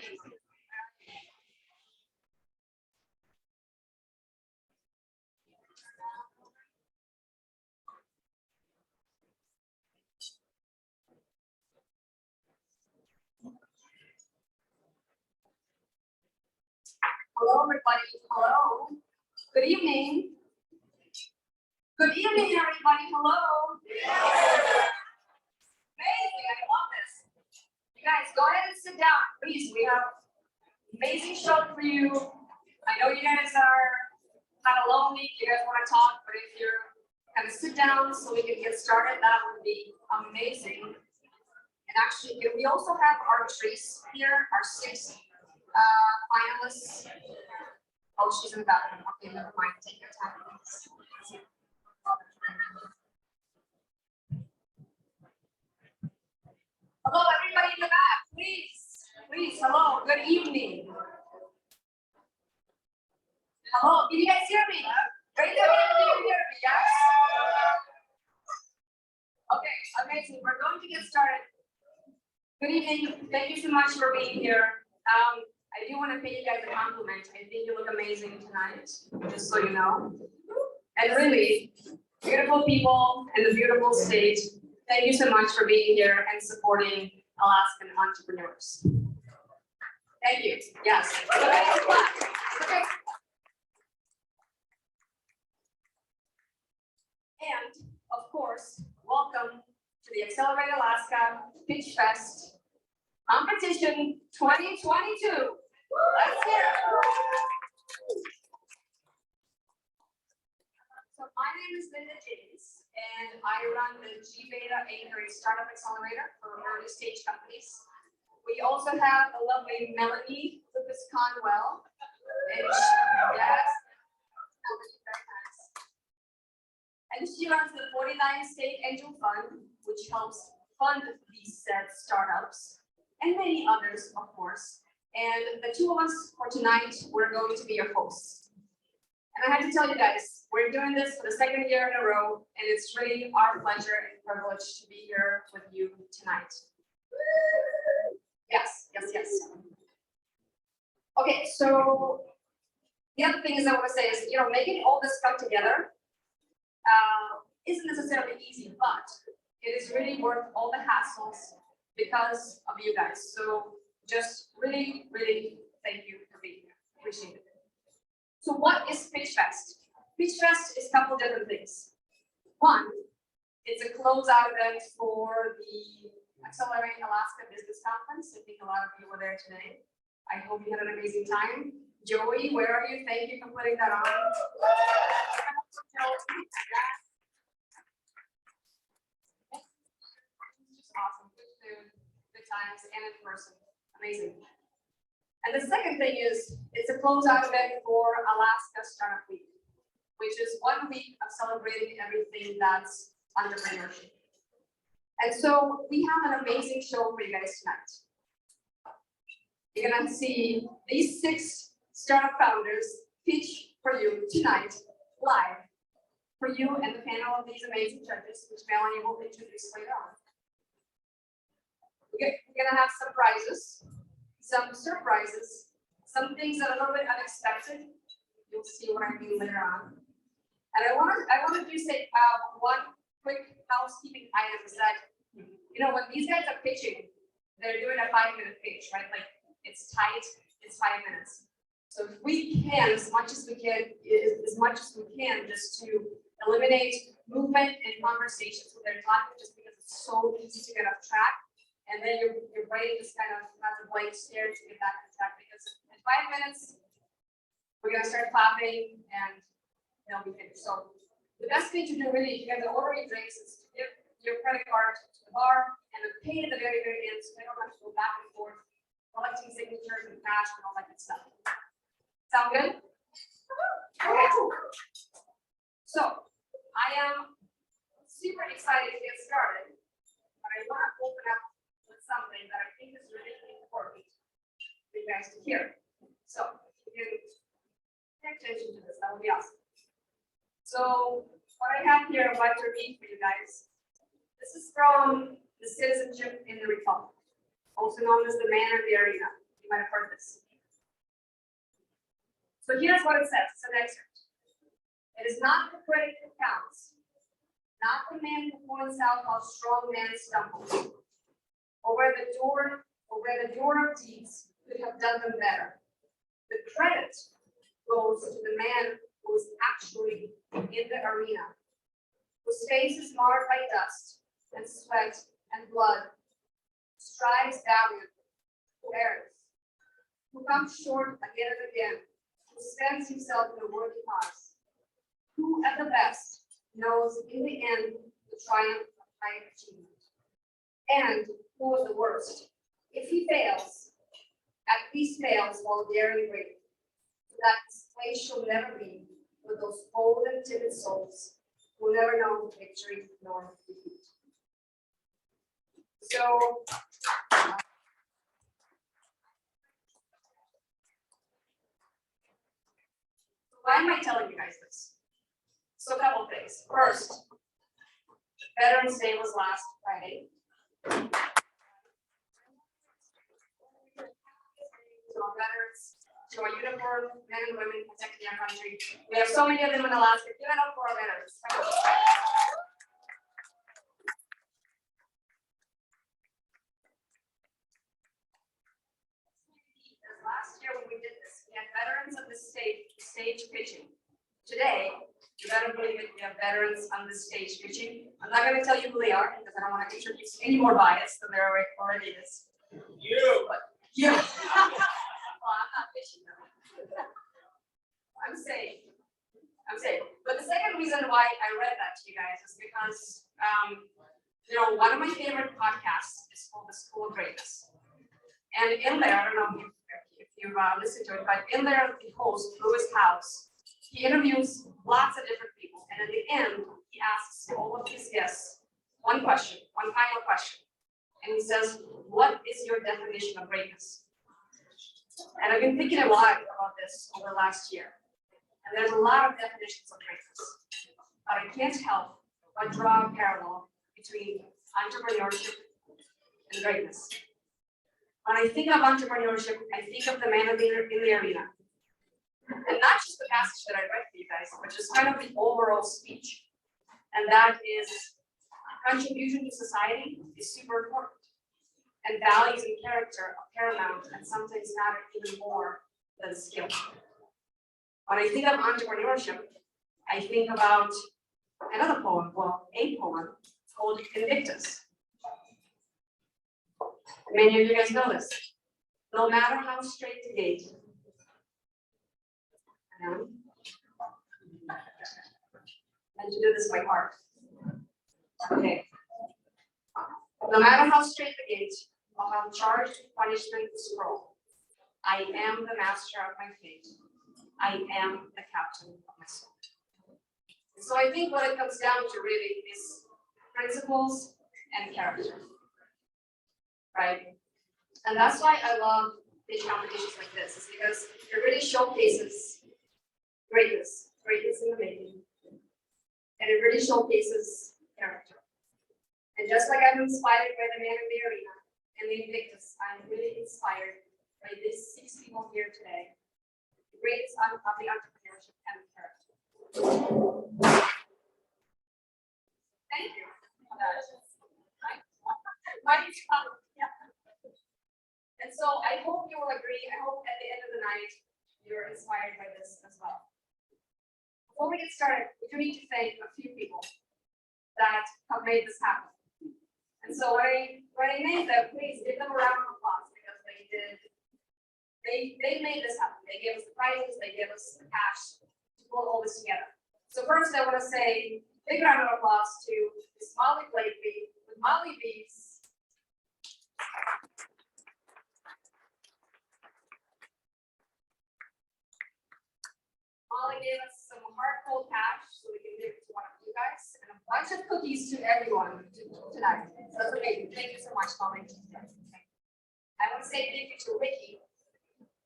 Hello, everybody. Hello. Good evening. Good evening, everybody. Hello. Amazing. I love this. You guys, go ahead and sit down, please. We have an amazing show for you. I know you guys are kind of lonely. You guys want to talk, but if you're kind of sit down so we can get started, that would be amazing. And actually, we also have our trees here, our 6 finalists. Oh, she's in the bathroom. Okay, never mind. Take your time. Hello, everybody in the back, please. Please, hello. Good evening. Hello, can you guys hear me? Raise your hand if you can hear me, yes? Okay, amazing. We're going to get started. Good evening. Thank you so much for being here. I do want to pay you guys a compliment. I think you look amazing tonight, just so you know. And really, beautiful people in the beautiful state. Thank you so much for being here and supporting Alaskan entrepreneurs. Thank you. Yes. Okay. And of course, welcome to the Accelerate Alaska PitchFest Competition 2022. Let's hear it. So my name is Linda James, and I run the G-Beta Anchor Startup Accelerator for early stage companies. We also have the lovely Melanie Lucas-Conwell. And yes, very nice. And she runs the 49 State Angel Fund, which helps fund these said startups and many others, of course. And the two of us for tonight, we're going to be your hosts. And I have to tell you guys, we're doing this for the 2nd year in a row, and it's really our pleasure and privilege to be here with you tonight. Yes, yes, yes. Okay, so the other thing is I want to say is, making all this come together isn't necessarily easy, but it is really worth all the hassles because of you guys. So just really, really thank you for being here. Appreciate it. So what is PitchFest? PitchFest is a couple different things. One, it's a closeout event for the Accelerate Alaska Business Conference. I think a lot of you were there today. I hope you had an amazing time. Joey, where are you? Thank you for putting that on. Just awesome. Good food, good times, and in person. Amazing. And the second thing is, it's a closeout event for Alaska Startup Week, which is 1 week of celebrating everything that's entrepreneurship. And so we have an amazing show for you guys tonight. You're gonna see these 6 startup founders pitch for you tonight, live, for you and the panel of these amazing judges, which Melanie will introduce later on. We're gonna have some prizes, some surprises, some things that are a little bit unexpected. You'll see what I mean later on. And I wanted to say one quick housekeeping item is that, when these guys are pitching, they're doing a 5-minute pitch, right? Like it's tight, it's 5 minutes. So if we can, as much as we can, just to eliminate movement and conversations when they're talking, just because it's so easy to get off track. And then your brain just kind of has a blank stare to get back on track, because in 5 minutes, we're gonna start clapping and they'll be finished. So the best thing to do really, if you guys are ordering drinks, is to give your credit card to the bar and then pay at the very, very end, so they don't have to go back and forth, collecting signatures and cash and all that good stuff. Sound good? Okay. So I am super excited to get started, but I want to open up with something that I think is really important for you guys to hear. So if you can pay attention to this, that would be awesome. So what I have here, I'd like to read for you guys. This is from the Citizenship in the Republic, also known as the Man of the Arena. You might have heard this. So here's what it says. It's an excerpt. It is not the critic who counts, not the man who points out how strong man stumbles, or where the doer of deeds could have done them better. The credit goes to the man who is actually in the arena, whose face is marred by dust and sweat and blood, strives valiantly, who errs, who comes short again and again, who spends himself in a worthy cause, who at the best knows in the end the triumph of high achievement, and who at the worst, if he fails, at least fails while daring great, so that his place shall never be with those bold and timid souls who never know victory nor defeat. So, why am I telling you guys this? So a couple of things. First, Veterans Day was last Friday. To our veterans, to our uniformed men and women protecting our country. We have so many of them in Alaska. Give it up for our veterans. Last year when we did this, we had veterans on the stage pitching. Today, you better believe it, we have veterans on the stage pitching. I'm not going to tell you who they are because I don't want to introduce any more bias than there already is. You. But, yeah. Well, I'm not pitching them. I'm saying. But the second reason why I read that to you guys is because, one of my favorite podcasts is called The School of Greatness. And in there, I don't know if you've listened to it, but in there, the host, Lewis House, he interviews lots of different people. And at the end, he asks all of his guests one question, one final question. And he says, what is your definition of greatness? And I've been thinking a lot about this over the last year. And there's a lot of definitions of greatness. But I can't help but draw a parallel between entrepreneurship and greatness. When I think of entrepreneurship, I think of the man in the arena. And not just the passage that I read for you guys, but just kind of the overall speech. And that is contribution to society is super important. And values and character are paramount, and sometimes matter even more than skill. When I think of entrepreneurship, I think about another poem, a poem called Invictus. Many of you guys know this. No matter how straight the gate. And to do this by heart. Okay. No matter how straight the gate, or how charged with punishment the scroll, I am the master of my fate. I am the captain of my soul. And so I think what it comes down to really is principles and character. Right? And that's why I love pitch competitions like this, is because it really showcases greatness in the making. And it really showcases character. And just like I'm inspired by the man in the arena and the Invictus, I'm really inspired by these 6 people here today. The greatest of the entrepreneurship and the character. Thank you. And so I hope you will agree. I hope at the end of the night you're inspired by this as well. Before we get started, we do need to thank a few people that have made this happen. And so when I named them, please give them a round of applause because they made this happen. They gave us the prizes, they gave us the cash to pull all this together. So first I want to say big round of applause to Miss Molly Blakely with Molly Bees. Molly gave us some hard cold cash so we can give it to one of you guys and a bunch of cookies to everyone tonight. So that's amazing. Thank you so much, Molly. I want to say thank you to Ricky,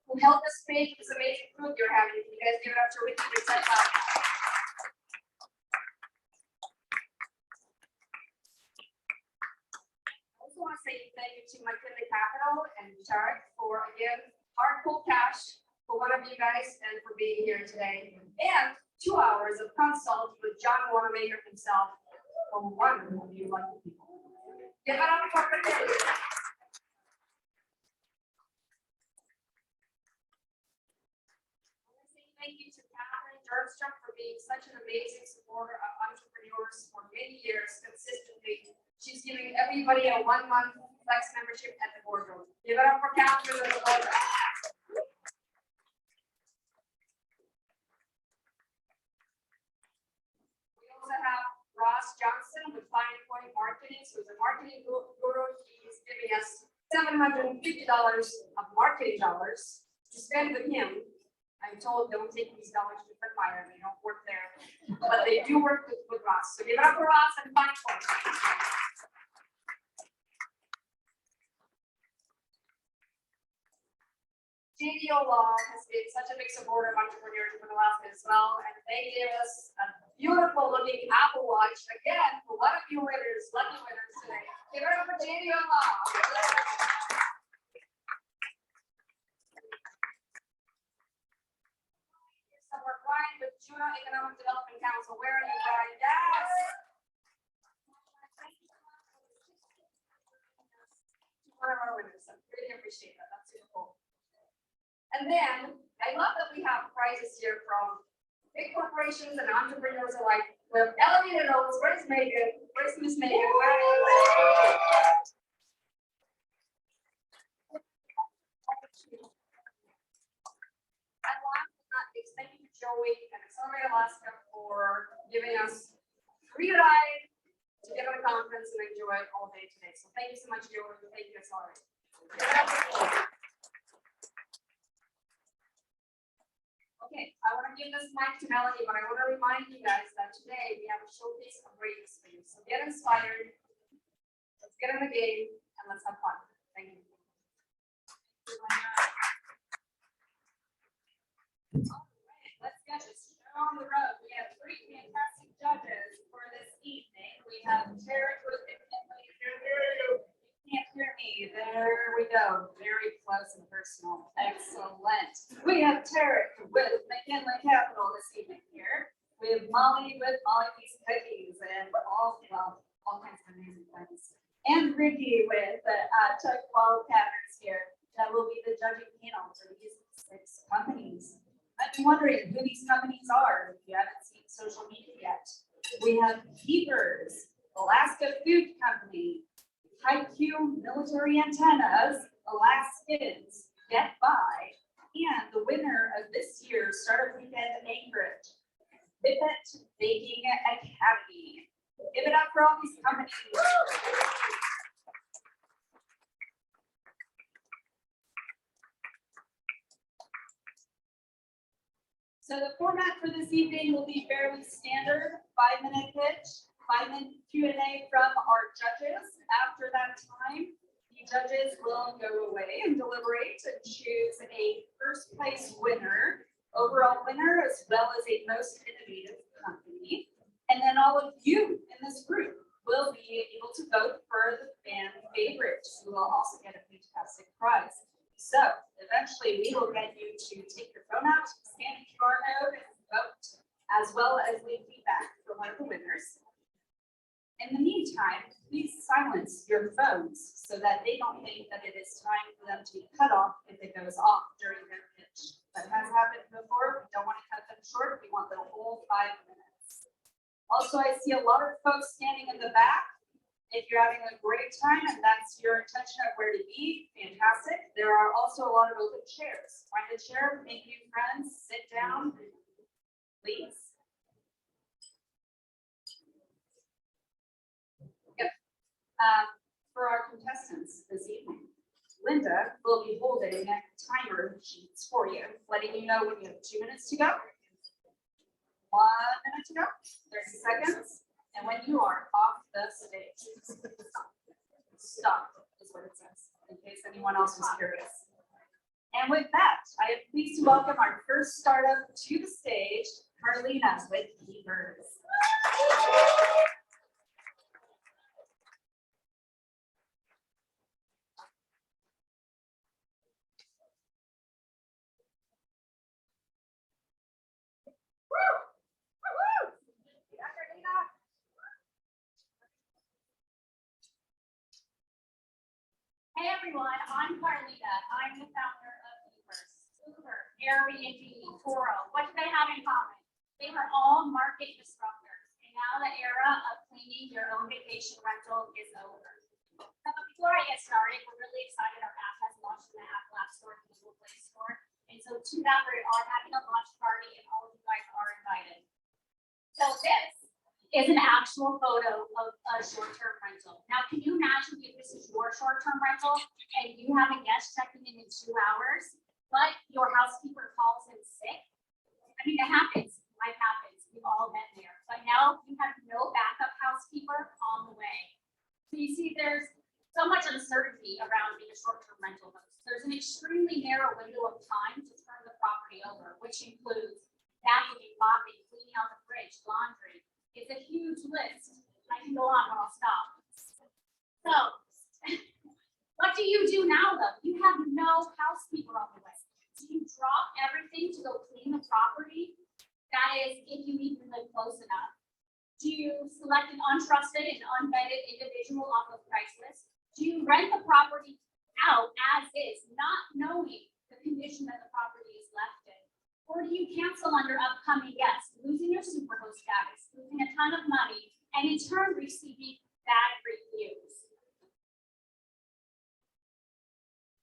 who helped us make this amazing food you're having. You guys give it up to Ricky for such help. I also want to say thank you to McKinley Capital and Tarek for again hard cold cash for one of you guys and for being here today, and 2 hours of consult with John Wanamaker himself from one of you lucky people. Give it up for him. Thank you to Catherine Durstrom for being such an amazing supporter of entrepreneurs for many years consistently. She's giving everybody a 1-month flex membership at the boardroom. Give it up for Catherine and the boardroom. We also have Ross Johnson with Fine Point Marketing, who's a marketing guru. He's giving us $750 of marketing dollars to spend with him. I'm told don't take these dollars to Fred Meyer, they don't work there, but they do work with Ross. So give it up for Ross and Fine Point. JDO Law has been such a big supporter of entrepreneurs for the last bit as well, and they gave us a beautiful looking Apple Watch again for one of you winners, lucky winners today. Give it up for JDO Law. We're Brian with Juneau Economic Development Council. Where are you, Brian? Yes. One of our winners. I really appreciate that. That's super cool. And then I love that we have prizes here from big corporations and entrepreneurs alike. We have elevated notes. Where's Megan? Where's Miss Megan? Where are you? And last but not least, thank you to Joey and Accelerate Alaska for giving us free ride to get on the conference and enjoy it all day today. So thank you so much, Joey. Thank you, Accelerate. Okay, I want to give this mic to Melanie, but I want to remind you guys that today we have a showcase of greatness for you. So get inspired, let's get in the game, and let's have fun. Thank you. All right, let's get this show on the road. We have 3 fantastic judges for this evening. We have Tarek with McKinley. You can't hear me. There we go. Very close and personal. Excellent. We have Tarek with McKinley Capital this evening here. We have Molly with Molly's Cookies and all kinds of amazing things. And Ricky with Chuck Wall Patterns here. That will be the judging panel for these 6 companies. I've been wondering who these companies are if you haven't seen social media yet. We have Keepers, Alaska Food Company, HiQ Military Antennas, Alaskans, Get By, and the winner of this year's Startup Weekend Anchorage, Pivot Baking Academy. Give it up for all these companies. So the format for this evening will be fairly standard, 5-minute pitch, 5-minute Q&A from our judges. After that time, the judges will go away and deliberate and choose a first place winner, overall winner, as well as a most innovative company. And then all of you in this group will be able to vote for the fan favorites, who will also get a fantastic prize. So eventually we will get you to take your phone out, scan the QR code, and vote, as well as leave feedback for one of the winners. In the meantime, please silence your phones so that they don't think that it is time for them to be cut off if it goes off during their pitch. That has happened before. We don't want to cut them short. We want the whole 5 minutes. Also, I see a lot of folks standing in the back. If you're having a great time and that's your intention of where to be, fantastic. There are also a lot of open chairs. Find a chair, make new friends, sit down, please. Yep. For our contestants this evening, Linda will be holding timer sheets for you, letting you know when you have 2 minutes to go, 1 minute to go, 30 seconds. And when you are off the stage, stop is what it says, in case anyone else was curious. And with that, I am pleased to welcome our first startup to the stage, Carlina with Keepers. everyone, I'm Carlita. I'm the founder of Uber, Airbnb, Toro. What do they have in common? They are all market disruptors. And now the era of cleaning your own vacation rental is over. So before I get started, we're really excited our app has launched in the Apple App Store and Google Play Store. And so to that, we are having a launch party and all of you guys are invited. So this is an actual photo of a short-term rental. Now, can you imagine if this is your short-term rental and you have a guest checking in 2 hours, but your housekeeper calls in sick? I mean, it happens. Life happens. We've all been there. But now you have no backup housekeeper on the way. So you see, there's so much uncertainty around being a short-term rental host. There's an extremely narrow window of time to turn the property over, which includes vacuuming, mopping, cleaning out the fridge, laundry. It's a huge list. I can go on, but I'll stop. So, what do you do now, though? You have no housekeeper on the way. Do you drop everything to go clean the property? That is, if you even live close enough. Do you select an untrusted and unvetted individual off of Craigslist? Do you rent the property out as is, not knowing the condition that the property is left in? Or do you cancel under upcoming guests, losing your superhost status, losing a ton of money, and in turn receiving bad reviews?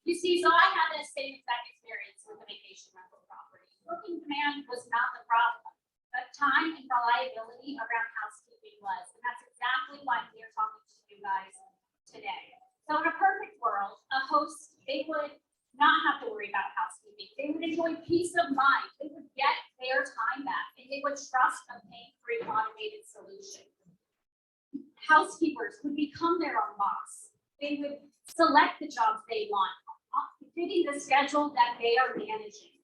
You see, so I had the same exact experience with a vacation rental property. Booking demand was not the problem, but time and reliability around housekeeping was. And that's exactly why we are talking to you guys today. So in a perfect world, a host, they would not have to worry about housekeeping. They would enjoy peace of mind. They would get their time back, and they would trust a pain-free automated solution. Housekeepers would become their own boss. They would select the jobs they want, fitting the schedule that they are managing.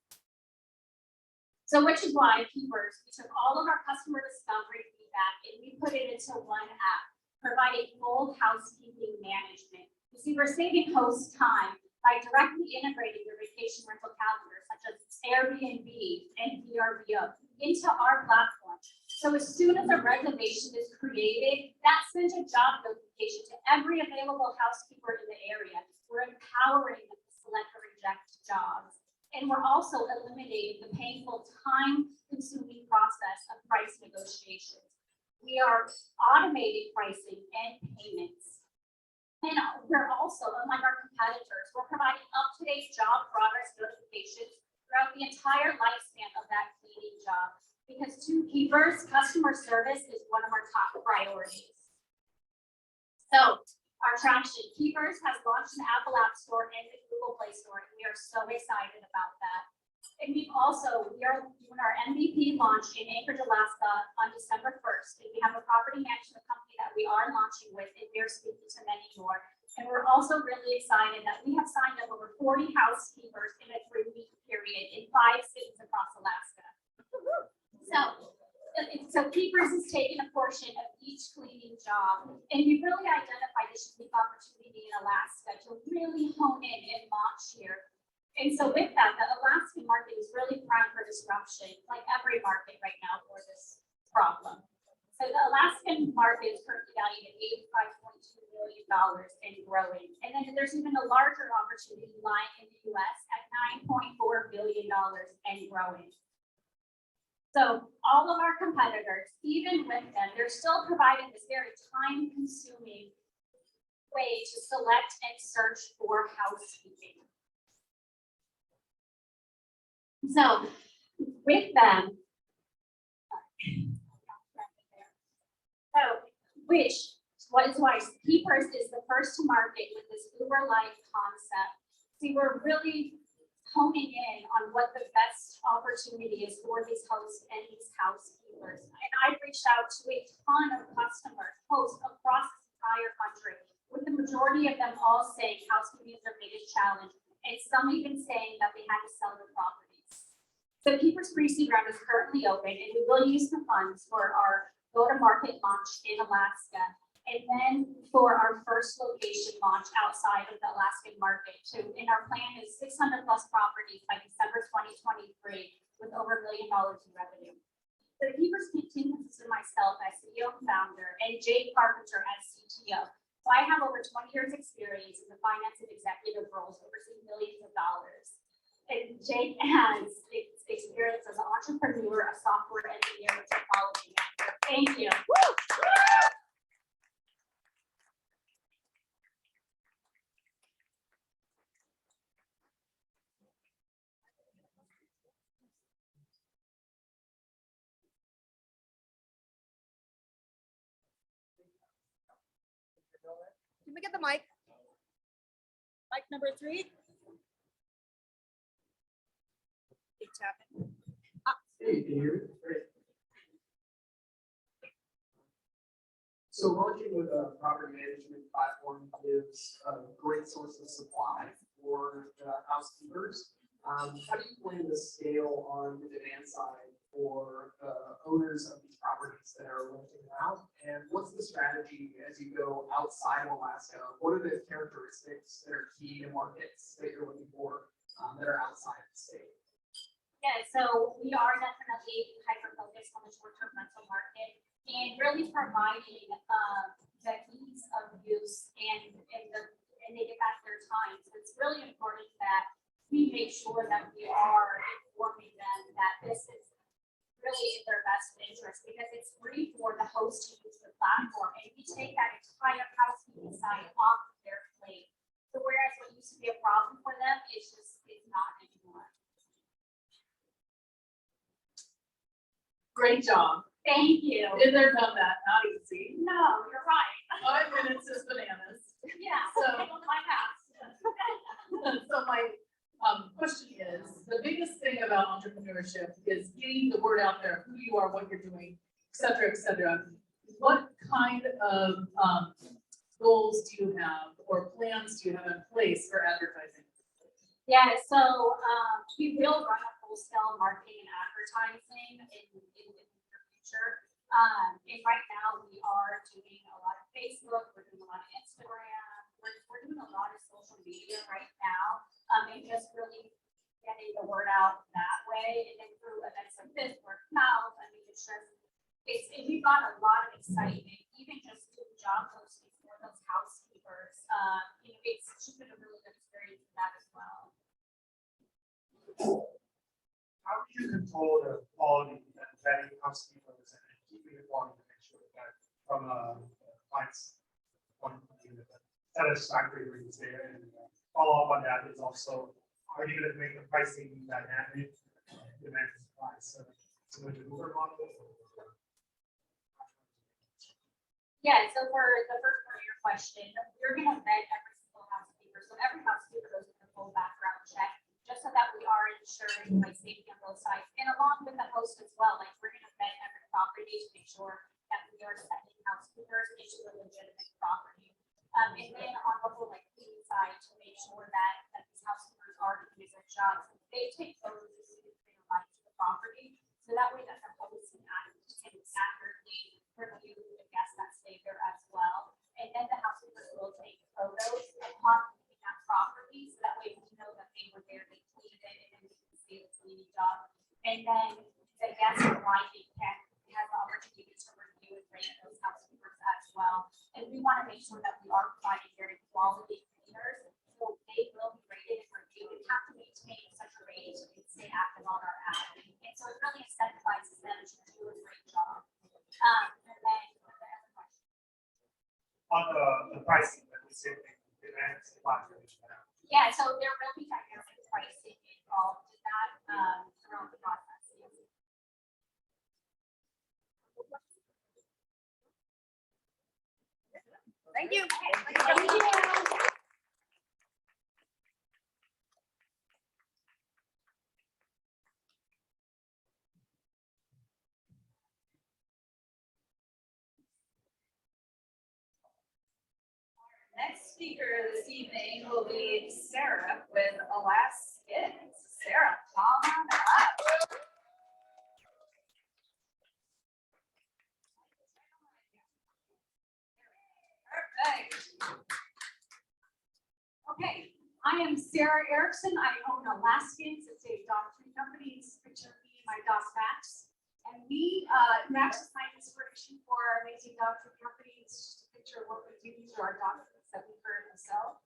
So which is why Keepers, we took all of our customer discovery feedback and we put it into one app, providing full housekeeping management. You see, we're saving hosts time by directly integrating your vacation rental calendar, such as Airbnb and VRBO, into our platform. So as soon as a reservation is created, that sends a job notification to every available housekeeper in the area. We're empowering them to select or reject jobs. And we're also eliminating the painful, time-consuming process of price negotiations. We are automating pricing and payments. And we're also, unlike our competitors, we're providing up-to-date job progress notifications throughout the entire lifespan of that cleaning job. Because to Keepers, customer service is one of our top priorities. So, our traction, Keepers has launched in the Apple App Store and the Google Play Store, and we are so excited about that. And we are doing our MVP launch in Anchorage, Alaska on December 1st. And we have a property management company that we are launching with, and we're speaking to many more. And we're also really excited that we have signed up over 40 housekeepers in a 3-week period in 5 cities across Alaska. So Keepers is taking a portion of each cleaning job, and we really identified this unique opportunity in Alaska to really hone in and launch here. And so with that, the Alaskan market is really prime for disruption, like every market right now for this problem. So the Alaskan market is currently valued at $85.2 million and growing. And then there's even a larger opportunity lying in the US at $9.4 billion and growing. So all of our competitors, even with them, they're still providing this very time-consuming way to select and search for housekeeping. So with them, what is why Keepers is the first to market with this Uber-like concept. See, we're really honing in on what the best opportunity is for these hosts and these housekeepers. And I've reached out to a ton of customers, hosts across the entire country, with the majority of them all saying housekeeping is their biggest challenge, and some even saying that they had to sell their properties. So Keepers pre-seed round is currently open, and we will use the funds for our go-to-market launch in Alaska, and then for our first location launch outside of the Alaskan market too. And our plan is 600 plus properties by December 2023 with over $1 million in revenue. So the Keepers team consists of myself as CEO and founder and Jake Carpenter as CTO. So So I have over 20 years experience in the finance and executive roles, overseeing millions of dollars. And Jake has experience as an entrepreneur, a software engineer, and technology manager. Thank you. Woo! Can we get the mic? Mic number 3. Keep tapping. Hey, can you hear me? Great. So launching with a property management platform gives a great source of supply for housekeepers. How do you plan to scale on the demand side for owners of these properties that are renting them out? And what's the strategy as you go outside of Alaska? What are the characteristics that are key to markets that you're looking for that are outside of the state? Yeah, so we are definitely hyper focused on the short-term rental market and really providing the ease of use and they get back their time. So it's really important that we make sure that we are informing them that this is really in their best interest because it's free for the host to use the platform and we take that entire housekeeping side off of their plate. So whereas what used to be a problem for them, it's not anymore. Great job. Thank you. Been there, done that, not easy. No, you're right. 5 minutes is bananas. Yeah. So- My past. Uh, So my question is, the biggest thing about entrepreneurship is getting the word out there, who you are, what you're doing, et cetera, et cetera. What kind of goals do you have or plans do you have in place for advertising? Yeah, so we will run a wholesale marketing and advertising in the near future. And right now we are doing a lot of Facebook, we're doing a lot of Instagram, we're doing a lot of social media right now. And just really getting the word out that way. And then through events like this, word of mouth, I mean, it's we've got a lot of excitement, even just doing job postings for those housekeepers. You know, it's just been a really good experience for that as well. How do you control the quality and vetting housekeepers and keeping the quality to make sure that from a client's point of view, that satisfactory rates there? And follow up on that is also, are you going to make the pricing dynamic, demand and supply? So similar to Uber model? Yeah, so for the first part of your question, we're gonna vet every single housekeeper. So every housekeeper goes through a full background check, just so that we are ensuring like safety on both sides. And along with the host as well, like we're gonna vet every property to make sure that we are sending housekeepers into a legitimate property. And then on the whole like cleaning side to make sure that these housekeepers are doing their jobs. They take photos as soon as they arrive to the property, so that way that the host can accurately review the guests that stay there as well. And then the housekeepers will take photos upon leaving that property, so that way we know that they were there, they cleaned it, and then we can see the cleaning job. And then the guest arriving has the opportunity to review and rate those housekeepers as well. And we want to make sure that we are providing very quality cleaners, so they will be rated and reviewed and have to maintain such a rating so they can stay active on our app. And so it really incentivizes them to do a great job. And then the other question. On the pricing that we see, demand and supply. Yeah, so there will be dynamic pricing involved in that throughout the process. Thank you. Thank you. Next speaker this evening will be Sarah with Alaska. Sarah, come on up. Perfect. Okay, I am Sarah Erickson. I own Alaskans. It's a dog food company. It's a picture of me and my dog Max. And we, Max assigned inspiration for our amazing dog food company. It's just a picture of what we do. These are our dog foods that we currently sell.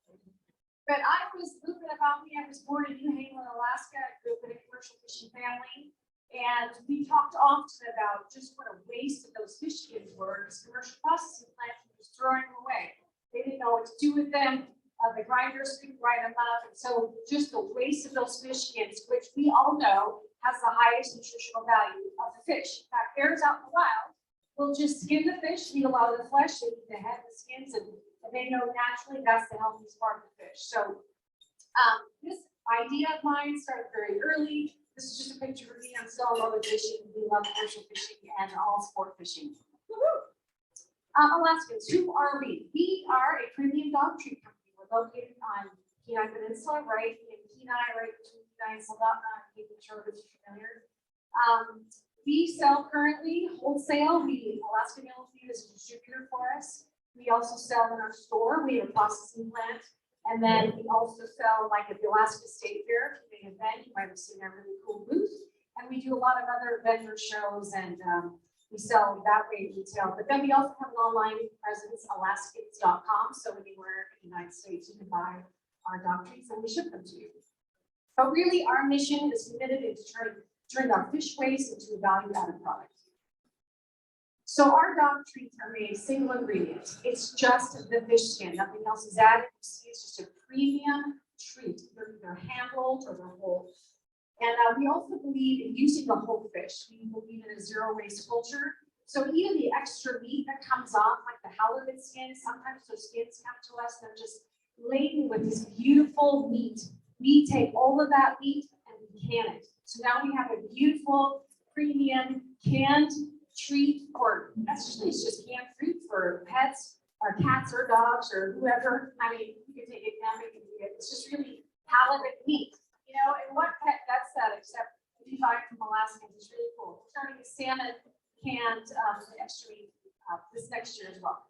But I was moving about me. I was born in New Haven, Alaska. I grew up in a commercial fishing family. And we talked often about just what a waste of those fish skins were. This commercial processing plant was just throwing them away. They didn't know what to do with them. The grinders couldn't grind them up. And so just the waste of those fish skins, which we all know has the highest nutritional value of the fish. In fact, bears out in the wild will just skin the fish, eat a lot of the flesh, they eat the head, the skins, and they know naturally that's the healthiest part of the fish. So this idea of mine started very early. This is just a picture of me. I'm still in love with fishing. We love commercial fishing and all sport fishing. Alaskans, who are we? We are a premium dog treat company. We're located on Kenai Peninsula, right in Kenai, right between Kenai and Soldotna. I'm making sure that you're familiar. We sell currently wholesale. Alaska Mill Feed is a distributor for us. We also sell in our store. We have a processing plant. And then we also sell like at the Alaska State Fair, an event. You might have seen our really cool booth. And we do a lot of other vendor shows and we sell that way retail. But then we also have an online presence, alaskans.com. So anywhere in the United States, you can buy our dog treats and we ship them to you. But really, our mission is committed into turning our fish waste into a value-added product. So our dog treats are made single ingredient. It's just the fish skin, nothing else is added. You see, it's just a premium treat. They're either hand rolled or they're whole. And we also believe in using the whole fish. We believe in a zero waste culture. So even the extra meat that comes off, like the halibut skin, sometimes those skins come to us, they're just laden with this beautiful meat. We take all of that meat and we can it. So now we have a beautiful premium canned treat, or actually it's just canned fruit for pets or cats or dogs or whoever. I mean, you can take it now, it's just really halibut meat. You know, and what pet gets that except if you buy it from Alaskans, it's really cool. We're starting a salmon canned extra meat this next year as well.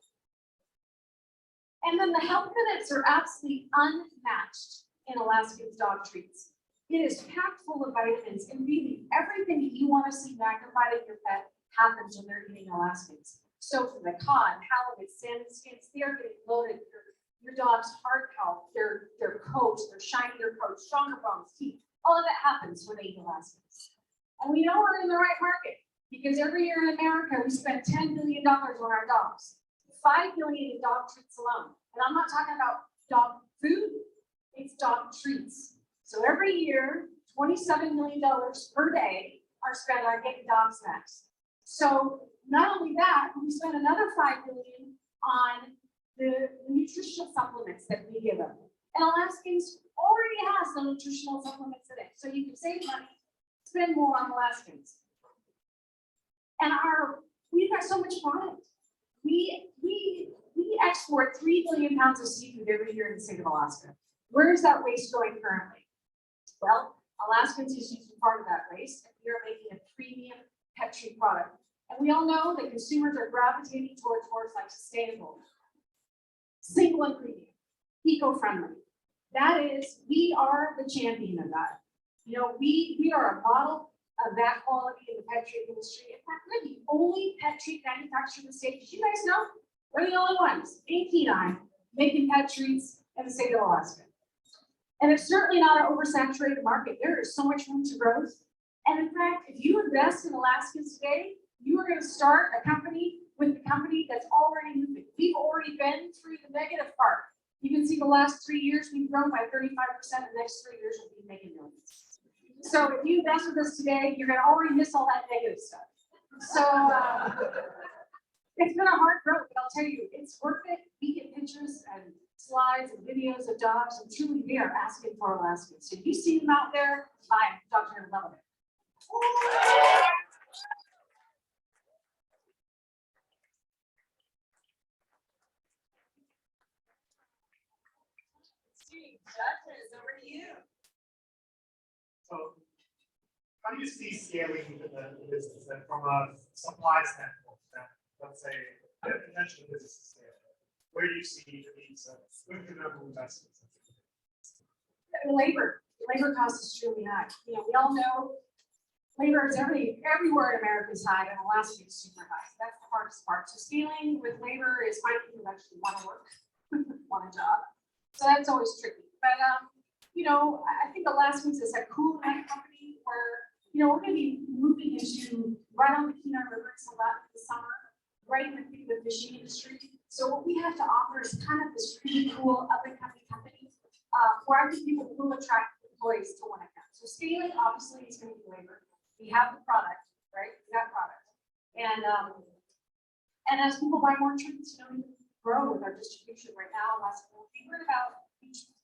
And then the health benefits are absolutely unmatched in Alaskans dog treats. It is packed full of vitamins and really everything that you want to see magnified in your pet happens when they're eating Alaskans. So for the cod, halibut, salmon skins, they are getting loaded. Your dog's heart health, their coat, their shinier coat, stronger bones, teeth, all of that happens when they eat Alaskans. And we know we're in the right market because every year in America, we spend $10 billion on our dogs, $5 billion in dog treats alone. And I'm not talking about dog food, it's dog treats. So every year, $27 million per day are spent on getting dog snacks. So not only that, we spend another $5 billion on the nutritional supplements that we give them. And Alaskans already has the nutritional supplements in it. So you can save money, spend more on Alaskans. And we've got so much product. We export 3 billion pounds of seafood every year in the state of Alaska. Where is that waste going currently? Well, Alaskans is using part of that waste, and we are making a premium pet treat product. And we all know that consumers are gravitating towards like sustainable, single ingredient, eco-friendly. That is, we are the champion of that. You know, we are a model of that quality in the pet treat industry. In fact, we're the only pet treat manufacturer in the state. Did you guys know? We're the only ones in Kenai making pet treats in the state of Alaska. And it's certainly not an oversaturated market. There is so much room to growth. And in fact, if you invest in Alaskans today, you are going to start a company with a company that's already moving. We've already been through the negative part. You can see the last 3 years, we've grown by 35%. The next 3 years, we'll be making millions. So if you invest with us today, you're going to already miss all that negative stuff. So it's been a hard road, but I'll tell you, it's worth it. We get pictures and slides and videos of dogs, and truly they are asking for Alaskans. So if you see them out there, buy them. Dogs are going to love it. Judges, over to you. So, how do you see scaling the business and from a supply standpoint? Let's say, potential business scale. Where do you see the needs of incremental investments? The labor cost is truly high. You know, we all know labor is everywhere in America is high, and Alaska is super high. So that's the hardest part. So scaling with labor is finding people who actually want to work, want a job. So that's always tricky. But you know, I think Alaskans is a cool ag company where, you know, we're going to be moving into right on the Kenai River in Salat this summer, right in the thick of the fishing industry. So what we have to offer is kind of this really cool up and coming company where I think people will attract employees to want to come. So scaling obviously is going to be labor. We have the product, right? We got product. And as people buy more treats, you know, we grow with our distribution right now. Last we're at about,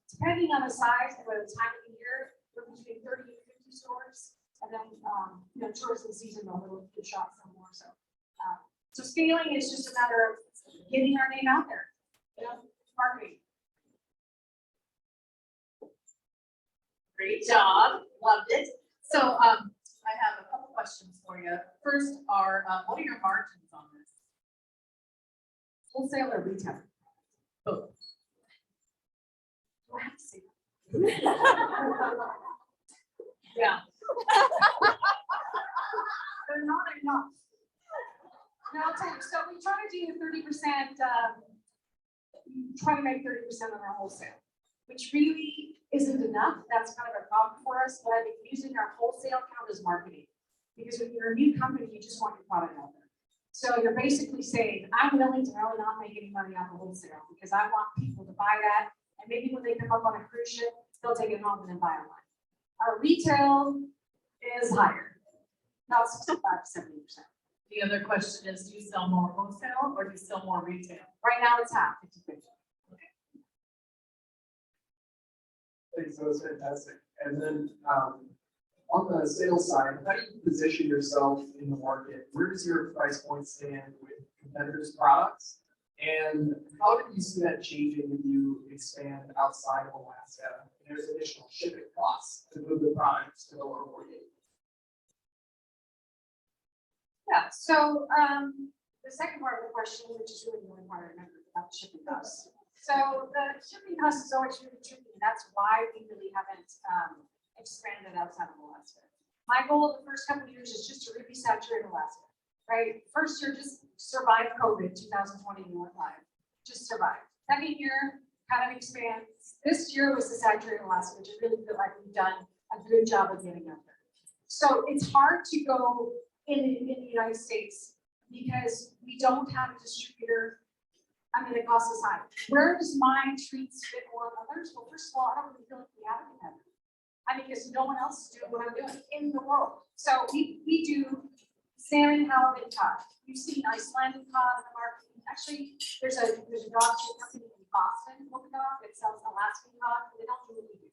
depending on the size and the time of the year, we're between 30 and 50 stores. And then, you know, tourism season, we'll get shot some more. So, so scaling is just a matter of getting our name out there, you know, marketing. Great job, loved it. So I have a couple questions for you. First are, what are your margins on this? Wholesale or retail? Both. Do I have to say Yeah. they're not enough. No, I'll tell you. So we try to do 30%, try to make 30% on our wholesale, which really isn't enough. That's kind of a problem for us, but I've been using our wholesale count as marketing. Because when you're a new company, you just want your product out there. So you're basically saying, I'm willing to really not make any money off of wholesale because I want people to buy that. And maybe when they come up on a cruise ship, they'll take it home and then buy online. Our retail is higher, about 65 to 70%. The other question is, do you sell more wholesale or do you sell more retail? Right now it's half, 50-50. Thanks, that was fantastic. And then on the sales side, how do you position yourself in the market? Where does your price point stand with competitors' products? And how do you see that changing if you expand outside of Alaska? And there's additional shipping costs to move the products to the local gate. Yeah, so the second part of the question, which is really the only part I remember about the shipping costs. So the shipping cost is always really tricky, and that's why we really haven't expanded outside of Alaska. My goal the first couple of years is just to really saturate Alaska, right? First year, just survive COVID, 2020, we went live, just survive. Second year, kind of expand. This year was to saturate Alaska, which I really feel like we've done a good job of getting out there. So it's hard to go in the United States because we don't have a distributor. I mean, the cost is high. Where does my treats fit on others? Well, first of all, I don't really feel like we have a competitor. I mean, because no one else is doing what I'm doing in the world. So we do salmon, halibut, and cod. You've seen Icelandic cod in the market. Actually, there's a dog food company in Boston, Polka Dog, that sells Alaskan cod, but they don't do what we do.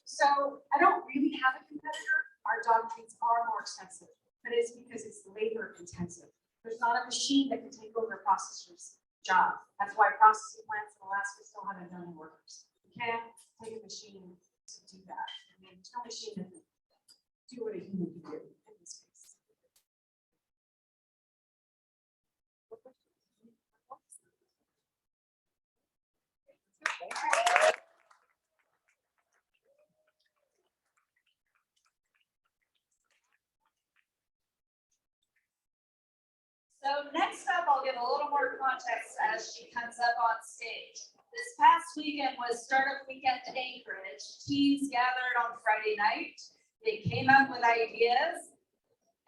So I don't really have a competitor. Our dog treats are more expensive, but it's because it's labor intensive. There's not a machine that can take over a processor's job. That's why processing plants in Alaska still have 1 million workers. You can't take a machine to do that. I mean, there's no machine that can do what a human can do in this space. So next up, I'll give a little more context as she comes up on stage. This past weekend was Startup Weekend Anchorage. Teams gathered on Friday night. They came up with ideas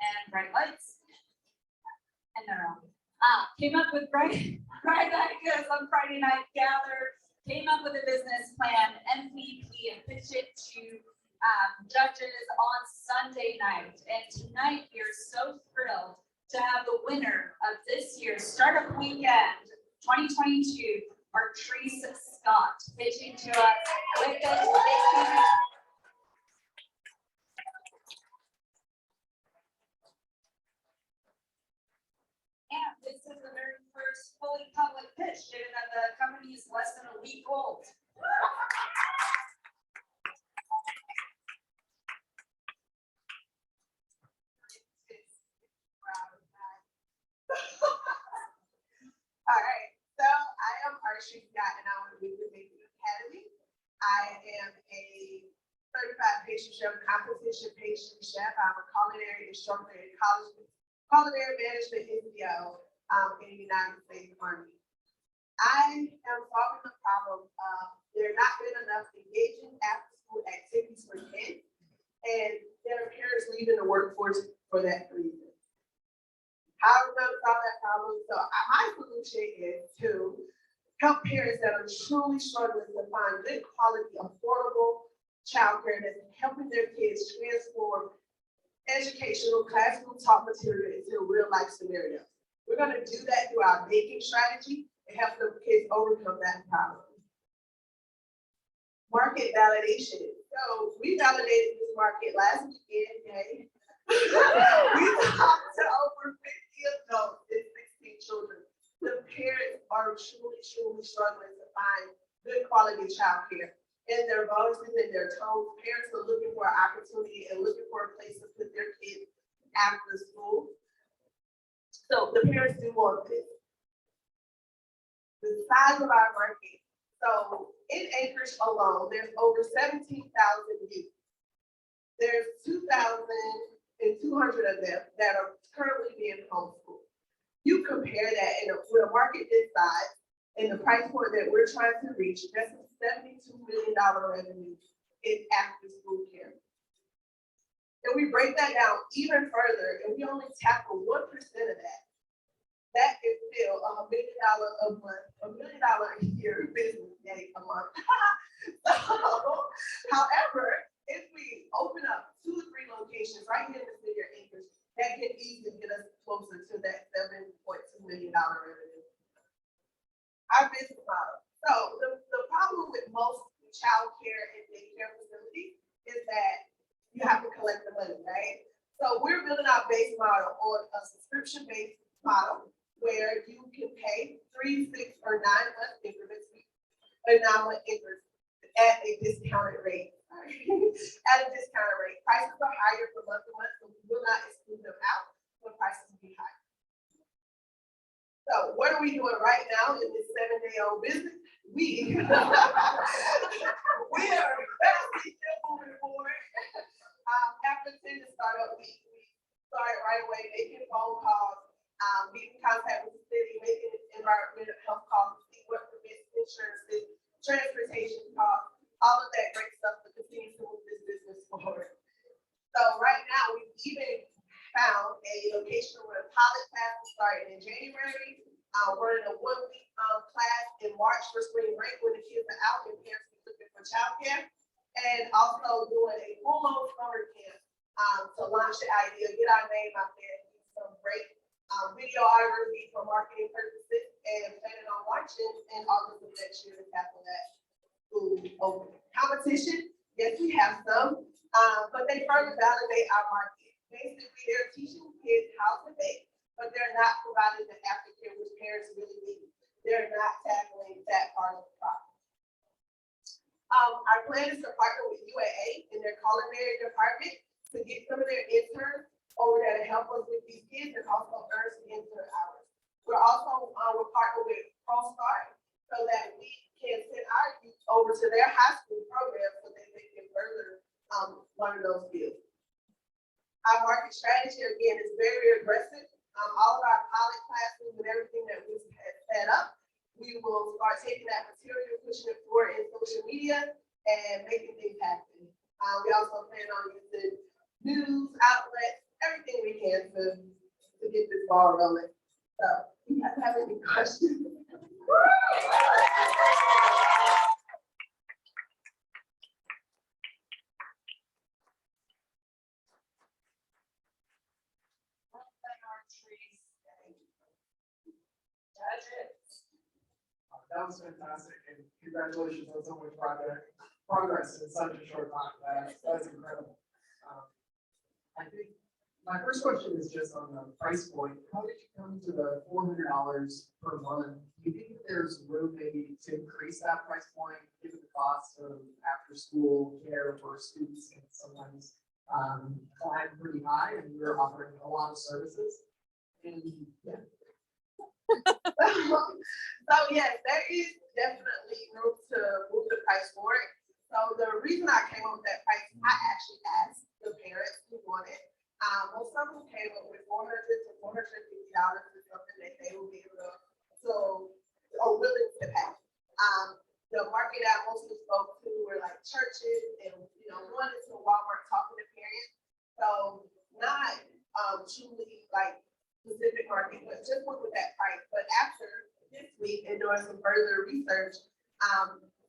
and bright lights. And they're on. Came up with bright ideas on Friday night, gathered, came up with a business plan, MVP, and pitched it to judges on Sunday night. And tonight, we are so thrilled to have the winner of this year's Startup Weekend 2022, Artrice Scott, pitching to us with this. And this is the very first fully public pitch, given that the company is less than a week old. All right, so I am Artrice Scott, and I want to be with Making Academy. I am a certified pastry chef, competition pastry chef. I'm a culinary instructor in culinary management NCO in the United States Army. I am solving the problem of there not been enough engaging after school activities for kids, and there are parents leaving the workforce for that reason. How are we gonna solve that problem? So my solution is to help parents that are truly struggling to find good quality, affordable childcare that's helping their kids transform educational classroom taught material into real life scenarios. We're gonna do that through our baking strategy and help the kids overcome that problem. Market validation. So we validated this market last weekend, okay? We talked to over 50 adults and 16 children. The parents are truly struggling to find good quality childcare. In their voices and their tones, parents are looking for an opportunity and looking for a place to put their kids after school. So the parents do want this. The size of our market. So in Anchorage alone, there's over 17,000 youth. There's 2,200 of them that are currently being homeschooled. You compare that with a market this size and the price point that we're trying to reach, that's a $72 million revenue in after school care. And we break that down even further and we only tackle 1% of that. That is still $1 million a month, $1 million a year business day a month. So, however, if we open up 2 or 3 locations right here in the city of Anchorage, that can easily get us closer to that $7.2 million revenue. Our business model. So the problem with most child care and daycare facilities is that you have to collect the money, right? So we're building our base model on a subscription-based model where you can pay 3, 6, or 9-month increments, or 9-month increments at a discounted rate. At a discounted rate. Prices are higher for month to month, so we will not exclude them out when prices will be high. So what are we doing right now in this 7-day-old business? We are fastly still moving forward. After 10 to start up, we started right away making phone calls, being in contact with the city, making environmental health calls, see what permits, insurances, transportation costs, all of that great stuff to continue to move this business forward. So right now, we've even found a location where a pilot class will start in January. We're in a 1-week class in March for spring break when the kids are out and parents are looking for childcare. And also doing a full-on summer camp to launch the idea, get our name out there, do some great videography for marketing purposes, and planning on launching in August of next year to tackle that school open. Competition, yes, we have some, but they further validate our market. Basically, they're teaching kids how to bake, but they're not providing the aftercare which parents really need. They're not tackling that part of the problem. Our plan is to partner with UAA in their culinary department to get some of their interns over there to help us with these kids and also earn some intern hours. We're also we're partnered with ProStart so that we can send our youth over to their high school program so that they can further learn those skills. Our market strategy again is very aggressive. All of our pilot classes and everything that we've set up, we will start taking that material, pushing it forward in social media and making things happen. We also plan on using news outlets, everything we can to get this ball rolling. So, do you guys have any questions? That was fantastic, and congratulations on so much progress in such a short time. That's incredible. I think my first question is just on the price point. How did you come to the $400 per month? Do you think that there's room maybe to increase that price point, given the cost of after-school care for students can sometimes climb pretty high, and you're offering a lot of services? And yeah. So yes, there is definitely room to move the price forward. So So the reason I came up with that price, I actually asked the parents who wanted. Most of them came up with $400 to $450 is something that they will be able to, or willing to pay. The market I mostly spoke to were like churches and, one is to Walmart talking to parents. So not truly like specific market, but just went with that price. But after this week and doing some further research,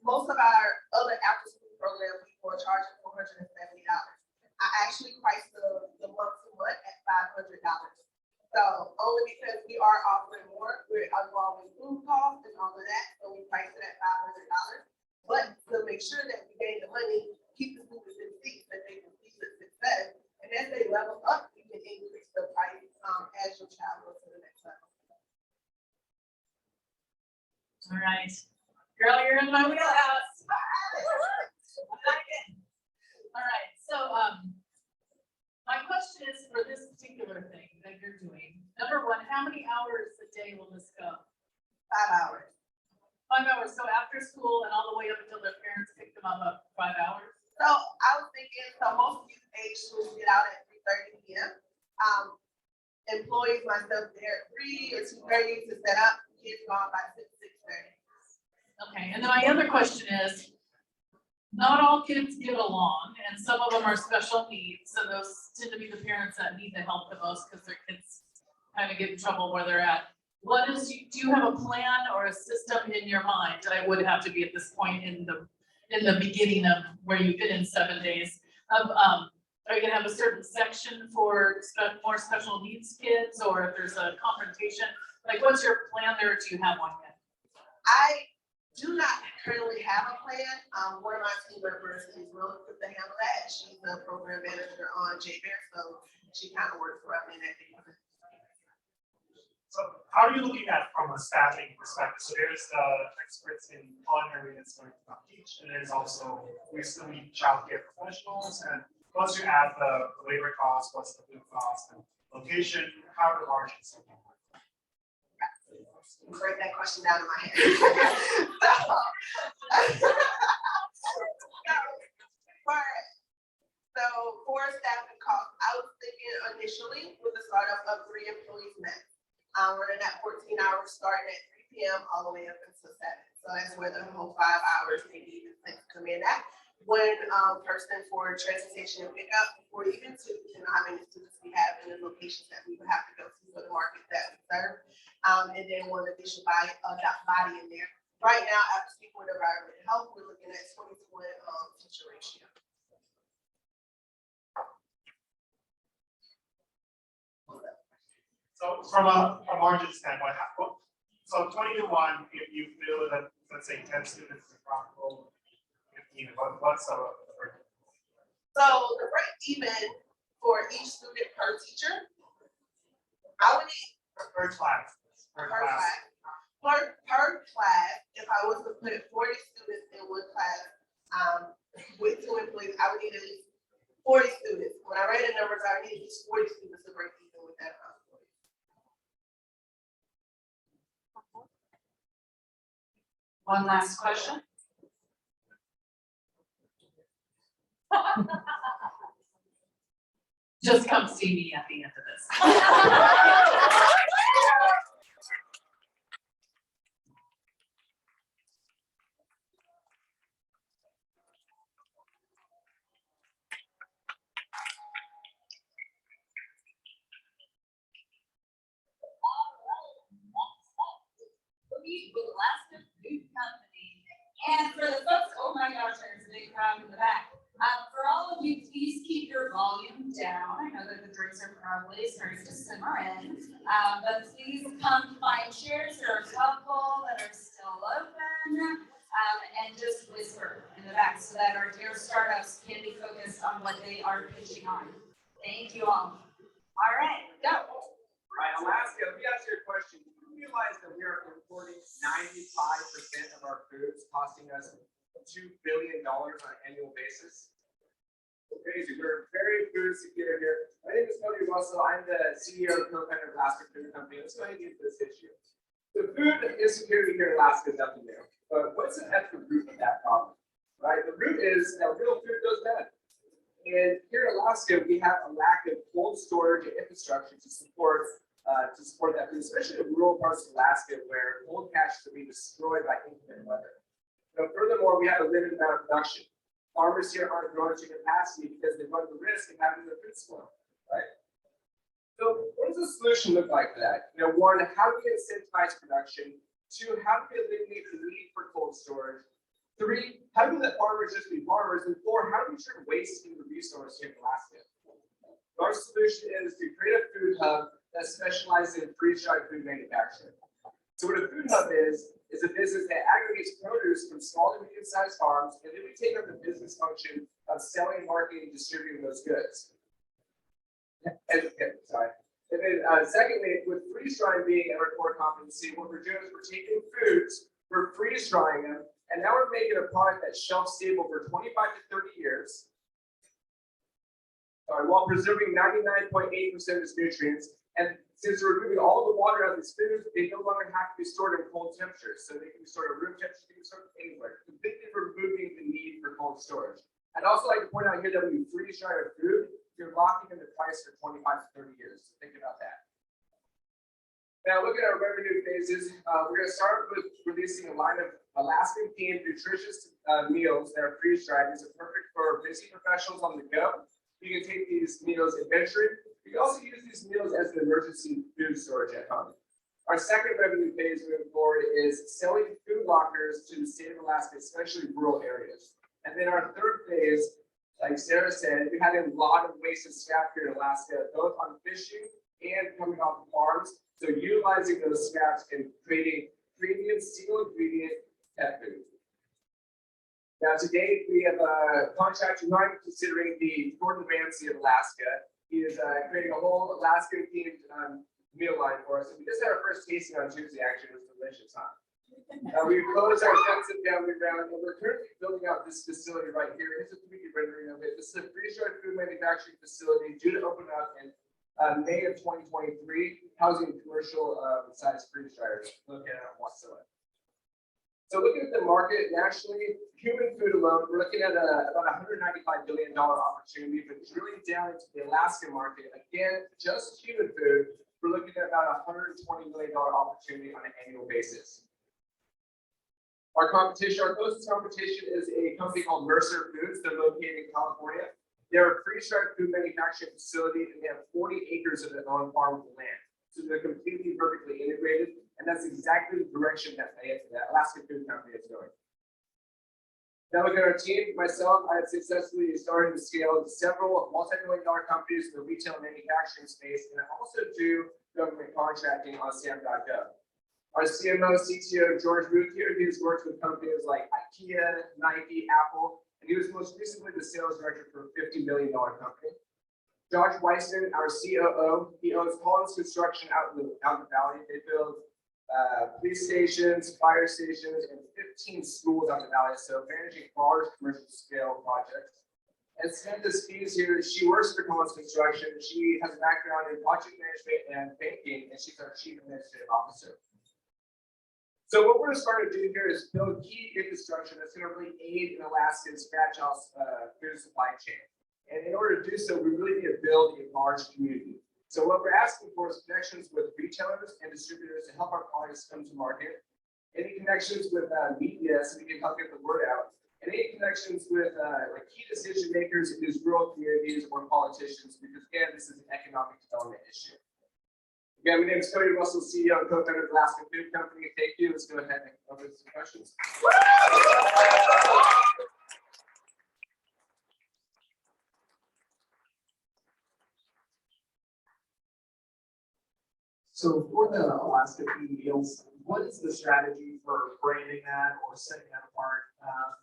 most of our other after school programs people are charging $470. I actually priced the month to month at $500. So only because we are offering more, we're involving food costs and all of that, so we priced it at $500. But to make sure that we gain the money, keep the students in seats, that they can see the success, and as they level up, you can increase the price as your child goes to the next level. All right. Girl, you're in my wheelhouse. All right, so, my question is for this particular thing that you're doing, number one, how many hours a day will this go? 5 hours. 5 hours, so after school and all the way up until their parents pick them up 5 hours? So I was thinking, so most of these age schools get out at 3:30 p.m. Employees myself there at 3 or 2:30 to set up, kids gone by 6:30. Okay, and then my other question is, not all kids get along, and some of them are special needs, so those tend to be the parents that need the help the most because their kids kind of get in trouble where they're at. Do you have a plan or a system in your mind? I would have to be at this point in the beginning of where you've been in 7 days of, are you gonna have a certain section for more special needs kids, or if there's a confrontation, like what's your plan there, or do you have one yet? I do not currently have a plan. One of my team members is really quick to handle that. She's the program manager on JBear, so she kind of works around in that department. So how are you looking at from a staffing perspective? So there's the experts in culinary that's going to teach, and there's also, we still need childcare professionals, and plus you add the labor cost, plus the food cost and location, how are the margins looking? Break that question down in my head. So for staffing costs, I was thinking initially with the startup of 3 employees max. Running at 14 hours, starting at 3 p.m. all the way up until 7. So that's where the whole 5 hours maybe even 6 come in at. One person for transportation and pickup, or even 2, depending on how many students we have in the locations that we would have to go to for the market that we serve. And then one additional body in there. Right now, after speaking with environmental health, we're looking at 20 to 1 teacher ratio. So from a margin standpoint, so 20 to 1, if you feel that, let's say 10 students is profitable, 15, what's the So the break even for each student per teacher, I would need per class? per class, if I was to put 40 students in one class, with 2 employees, I would need at least 40 students. When I ran the numbers, I would need at least 40 students to break even with that amount. One last question. Just come see me at the end of this. With Alaska Food Company. And for the folks, oh my gosh, there's a big crowd in the back. For all of you, please keep your volume down. I know that the drinks are probably starting to simmer in. But please come find chairs. There are a couple that are still open. And just whisper in the back so that our dear startups can be focused on what they are pitching on. Thank you all. All right, go. Right, Alaska, let me ask you a question. Do you realize that we are importing 95% of our foods, costing us $2 billion on an annual basis? It's crazy. We're very food secure here. My name is Cody Russell. I'm the CEO and co-founder of Alaska Food Company. Let's go ahead and get to this issue. The food insecurity here in Alaska is nothing new. But what's the ethical root of that problem? right? The root is that real food goes bad. And here in Alaska, we have a lack of cold storage and infrastructure to support that food, especially in rural parts of Alaska where cold caches are being destroyed by inclement weather. Now, furthermore, we have a limited amount of production. Farmers here aren't growing to capacity because they run the risk of having their food spoiled, right? So what does the solution look like for that? You know, one, how do we incentivize production? Two, how do we eliminate the need for cold storage? Three, how do we let farmers just be farmers? And four, how do we turn waste into a resource here in Alaska? Our solution is to create a food hub that specializes in freeze-dried food manufacturing. So what a food hub is a business that aggregates produce from small to medium-sized farms, and then we take on the business function of selling, marketing, and distributing those goods. And then secondly, with freeze drying being our core competency, what we're doing is we're taking foods, we're freeze drying them, and now we're making a product that's shelf stable for 25 to 30 years. While preserving 99.8% of its nutrients. And since we're removing all the water out of these foods, they no longer have to be stored in cold temperatures. So they can be stored at room temperature, they can be stored anywhere, completely removing the need for cold storage. I'd also like to point out here that when you freeze dry your food, you're locking in the price for 25 to 30 years. So think about that. Now, look at our revenue phases. We're going to start with releasing a line of Alaskan themed nutritious meals that are freeze dried. These are perfect for busy professionals on the go. You can take these meals adventuring. You can also use these meals as an emergency food storage at home. Our second revenue phase moving forward is selling food lockers to the state of Alaska, especially rural areas. And then our third phase, like Sarah said, we had a lot of wasted scrap here in Alaska, both on fishing and coming off the farms. So utilizing those scraps and creating premium single ingredient pet food. Now, to date, we have a contract with considering the Gordon Ramsay of Alaska. He is creating a whole Alaskan themed meal line for us. And we just had our first tasting on Tuesday, actually. It was delicious, huh? We've closed our extensive family round, and we're currently building out this facility right here. Here's a 3D rendering of it. This is a freeze-dried food manufacturing facility due to open up in May of 2023, housing commercial size freeze dryers located at Wasilla. So looking at the market nationally, human food alone, we're looking at about $195 billion opportunity, but drilling down into the Alaska market, again, just human food, we're looking at about $120 million opportunity on an annual basis. Our closest competition is a company called Mercer Foods. They're located in California. They're a freeze-dried food manufacturing facility, and they have 40 acres of their own farmable land. So they're completely vertically integrated, and that's exactly the direction that Alaska Food Company is going. Now look at our team. Myself, I have successfully started to scale several multi-million-dollar companies in the retail and manufacturing space, and I also do government contracting on SAM.gov. Our CMO, CTO, George Booth here, he's worked with companies like IKEA, Nike, Apple, and he was most recently the sales director for a $50 million company. Josh Weissman, our COO, he owns Collins Construction out in the valley. They build police stations, fire stations, and 15 schools out in the valley, so managing large commercial scale projects. And Samantha Spees here, she works for Collins Construction. She has a background in project management and banking, and she's our chief administrative officer. So what we're starting to do here is build key infrastructure that's going to really aid in Alaska's fragile food supply chain. And in order to do so, we really need to build a large community. So what we're asking for is connections with retailers and distributors to help our products come to market. Any connections with media so we can help get the word out. And any connections with like key decision makers in these rural communities or politicians, because again, this is an economic development issue. Again, my name is Cody Russell, CEO and co-founder of Alaska Food Company. Thank you. Let's go ahead and open some questions. So for the Alaska Food Meals, what is the strategy for branding that or setting that apart,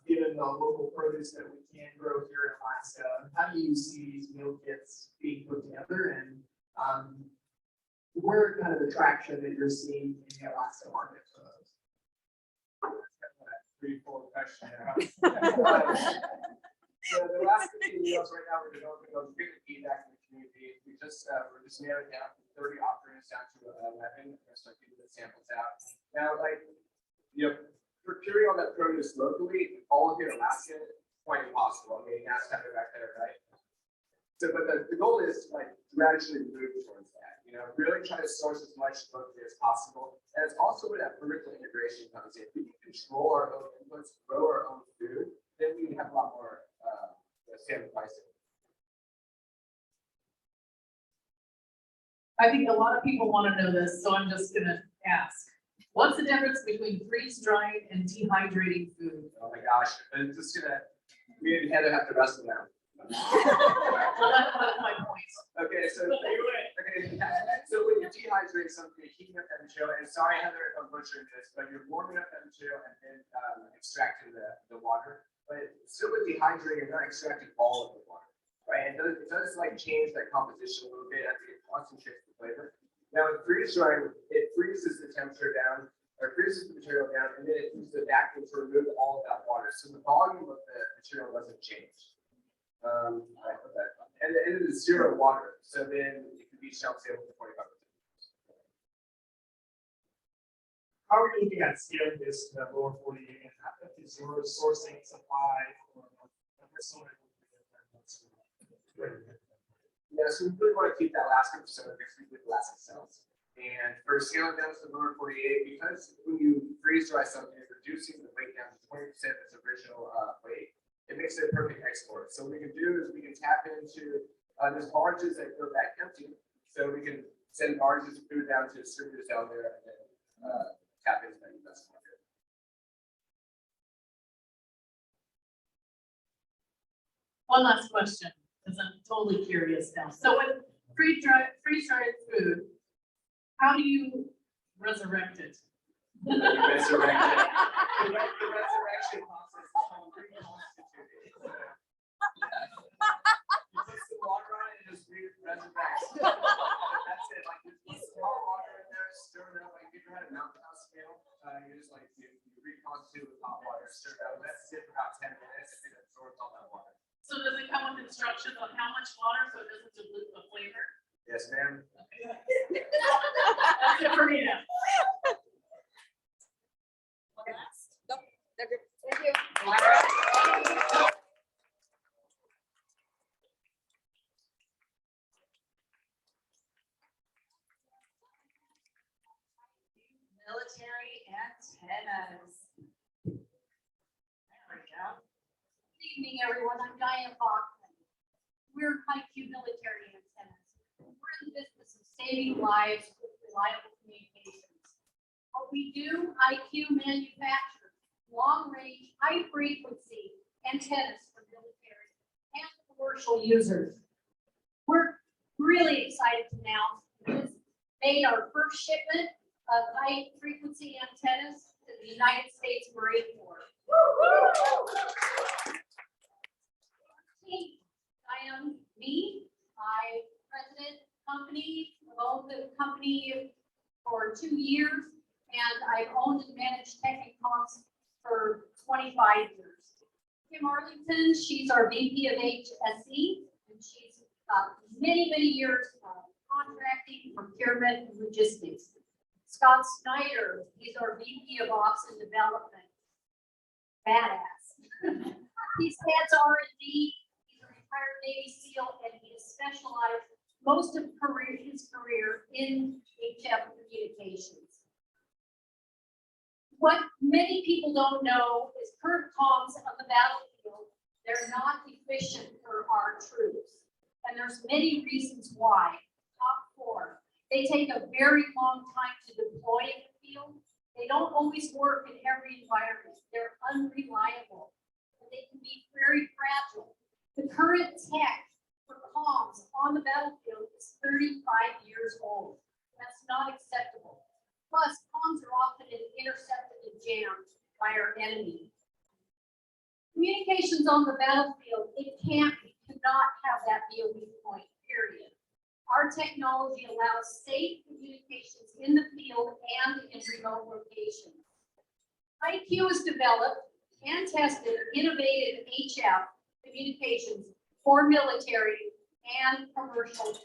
given the local produce that we can grow here in Alaska? How do you see these meal kits being put together, and where kind of the traction that you're seeing in the Alaska market for those? Pretty full question. So the Alaska Food Meals right now, we're developing those good feedback in the community. We're just narrowing down from 30 offerings down to 11. We're going to start getting the samples out. Now, like, procuring all that produce locally all here in Alaska, quite impossible. I mean, that's kind of back there, right? So, but the goal is to like gradually move towards that, you know, really try to source as much locally as possible. And it's also where that vertical integration comes in. If we can control our own inputs, grow our own food, then we have a lot more stable pricing. I think a lot of people want to know this, so I'm just gonna ask. What's the difference between freeze-drying and dehydrating food? Oh my gosh, it's just gonna, me and Heather have to wrestle now. Well, that's my point. Okay, so when you dehydrate something, you're heating up that material, and sorry Heather, if I'm butchering this, but you're warming up that material and then extracting the water. But still with dehydrating, you're not extracting all of the water, right? And it does like change that composition a little bit as it concentrates the flavor. Now with freeze drying, it freezes the temperature down, or freezes the material down, and then it uses the vacuum to remove all of that water. So the volume of the material doesn't change. And it is zero water, so then it can be shelf stable for 45 minutes. How are you looking at scaling this to the lower 48 and is your sourcing supply or Yeah, so we really want to keep that Alaska percent next week with Alaska cells. And for scaling down to the lower 48, because when you freeze dry something, it's reducing the weight down to 20% of its original weight. It makes it a perfect export. So what we can do is we can tap into there's barges that go back empty. So we can send barges of food down to distributors down there and then tap into that US market. One last question, because I'm totally curious now. So with freeze-dried food, how do you resurrect it? The resurrection process is called reconstituted. You put some water on it and just resurrects. That's it. Like you put some hot water in there, stir it up. Like if you ever had a mountain house meal, you just like you reconstitute with hot water, stir it up. Let it sit for about 10 minutes and it absorbs all that water. So does it come with instructions on how much water so it doesn't dilute the flavor? Yes, ma'am. Okay. That's it for me now. Thank you. Military antennas. There we go. Good evening, everyone. I'm Diane Bachman. We're IQ military antennas. We're in the business of saving lives with reliable communications. What we do, IQ manufactures long-range, high-frequency antennas for military and commercial users. We're really excited to announce we just made our first shipment of high-frequency antennas to the United States Marine Corps. I am president of the company. I've owned the company for 2 years, and I've owned and managed Technicoms for 25 years. Kim Arlington, she's our VP of HSE, and she's got many years of contracting, procurement, and logistics. Scott Snyder, he's our VP of Ops and Development. Badass. He's heads R&D. He's a retired Navy SEAL, and he has specialized most of his career in HF communications. What many people don't know is current comms on the battlefield, they're not efficient for our troops. And there's many reasons why. Top 4, they take a very long time to deploy in the field. They don't always work in every environment. They're unreliable. And they can be very fragile. The current tech for comms on the battlefield is 35 years old. That's not acceptable. Plus, comms are often intercepted and jammed by our enemy. Communications on the battlefield, it cannot have that be a weak point, period. Our technology allows safe communications in the field and in remote locations. IQ has developed and tested innovative HF communications for military and commercial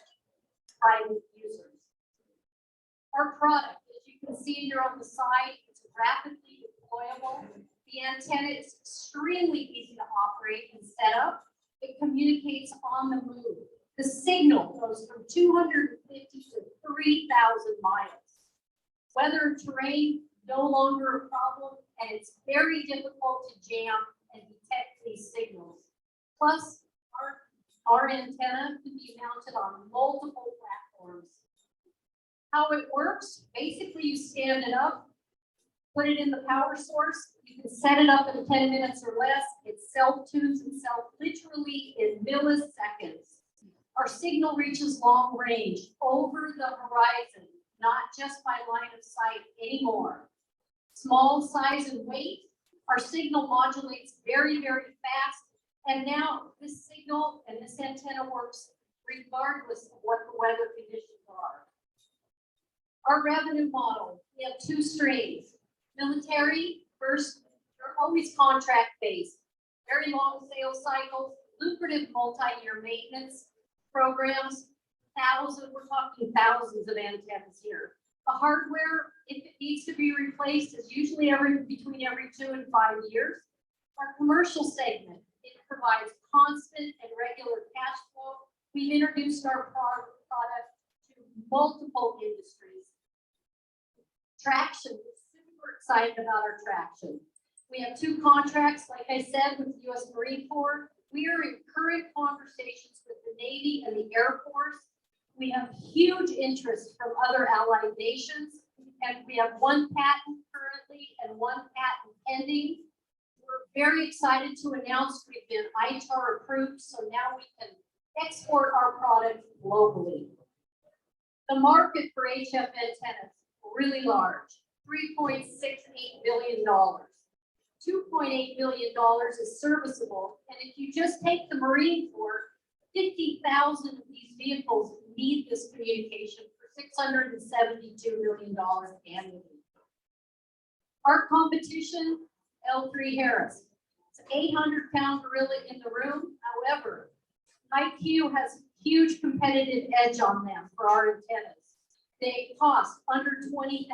private users. Our product, as you can see here on the side, it's rapidly deployable. The antenna is extremely easy to operate and set up. It communicates on the move. The signal goes from 250 to 3,000 miles. Weather and terrain, no longer a problem, and it's very difficult to jam and detect these signals. Plus, our antenna can be mounted on multiple platforms. How it works, basically you stand it up, put it in the power source, you can set it up in 10 minutes or less, it self-tunes itself literally in milliseconds. Our signal reaches long range, over the horizon, not just by line of sight anymore. Small size and weight, our signal modulates very, very fast. And now this signal and this antenna works regardless of what the weather conditions are. Our revenue model, we have two streams. Military, first, they're always contract-based. Very long sales cycles, lucrative multi-year maintenance programs, we're talking thousands of antennas here. The hardware, if it needs to be replaced, is usually between every 2 and 5 years. Our commercial segment, it provides constant and regular cash flow. We've introduced our product to multiple industries. Traction, we're super excited about our traction. We have 2 contracts, like I said, with the U.S. Marine Corps. We are in current conversations with the Navy and the Air Force. We have huge interest from other allied nations, and we have 1 patent currently and 1 patent pending. We're very excited to announce we've been ITAR approved, so now we can export our product globally. The market for HF antennas, really large, $3.68 billion. $2.8 billion is serviceable, and if you just take the Marine Corps, 50,000 of these vehicles need this communication for $672 million annually. Our competition, L3 Harris. It's an 800-pound gorilla in the room. However, IQ has huge competitive edge on them for our antennas. They cost under $20,000.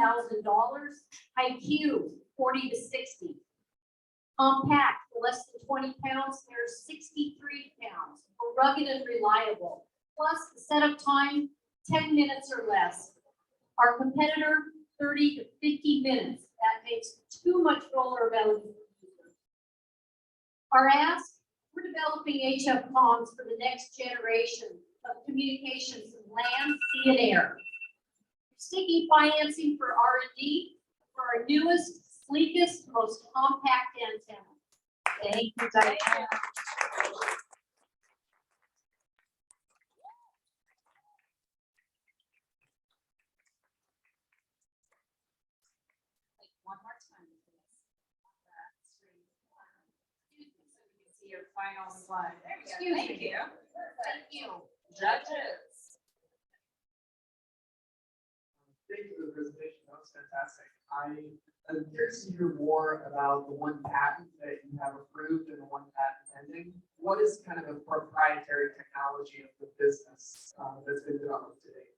IQ, 40 to 60. Compact, for less than 20 pounds, they're 63 pounds, rugged and reliable. Plus, the setup time, 10 minutes or less. Our competitor, 30 to 50 minutes. That makes too much vulnerability for users. Our ask, we're developing HF comms for the next generation of communications in land, sea, and air. We're seeking financing for R&D for our newest, sleekest, most compact antenna. Thank you, Diane. One more time, please. Excuse me, so we can see your final slide. There you go. Thank you. Thank you. Judges. Thank you for the presentation. That was fantastic. I'm curious to hear more about the 1 patent that you have approved and the 1 patent pending. What is kind of the proprietary technology of the business that's been developed today?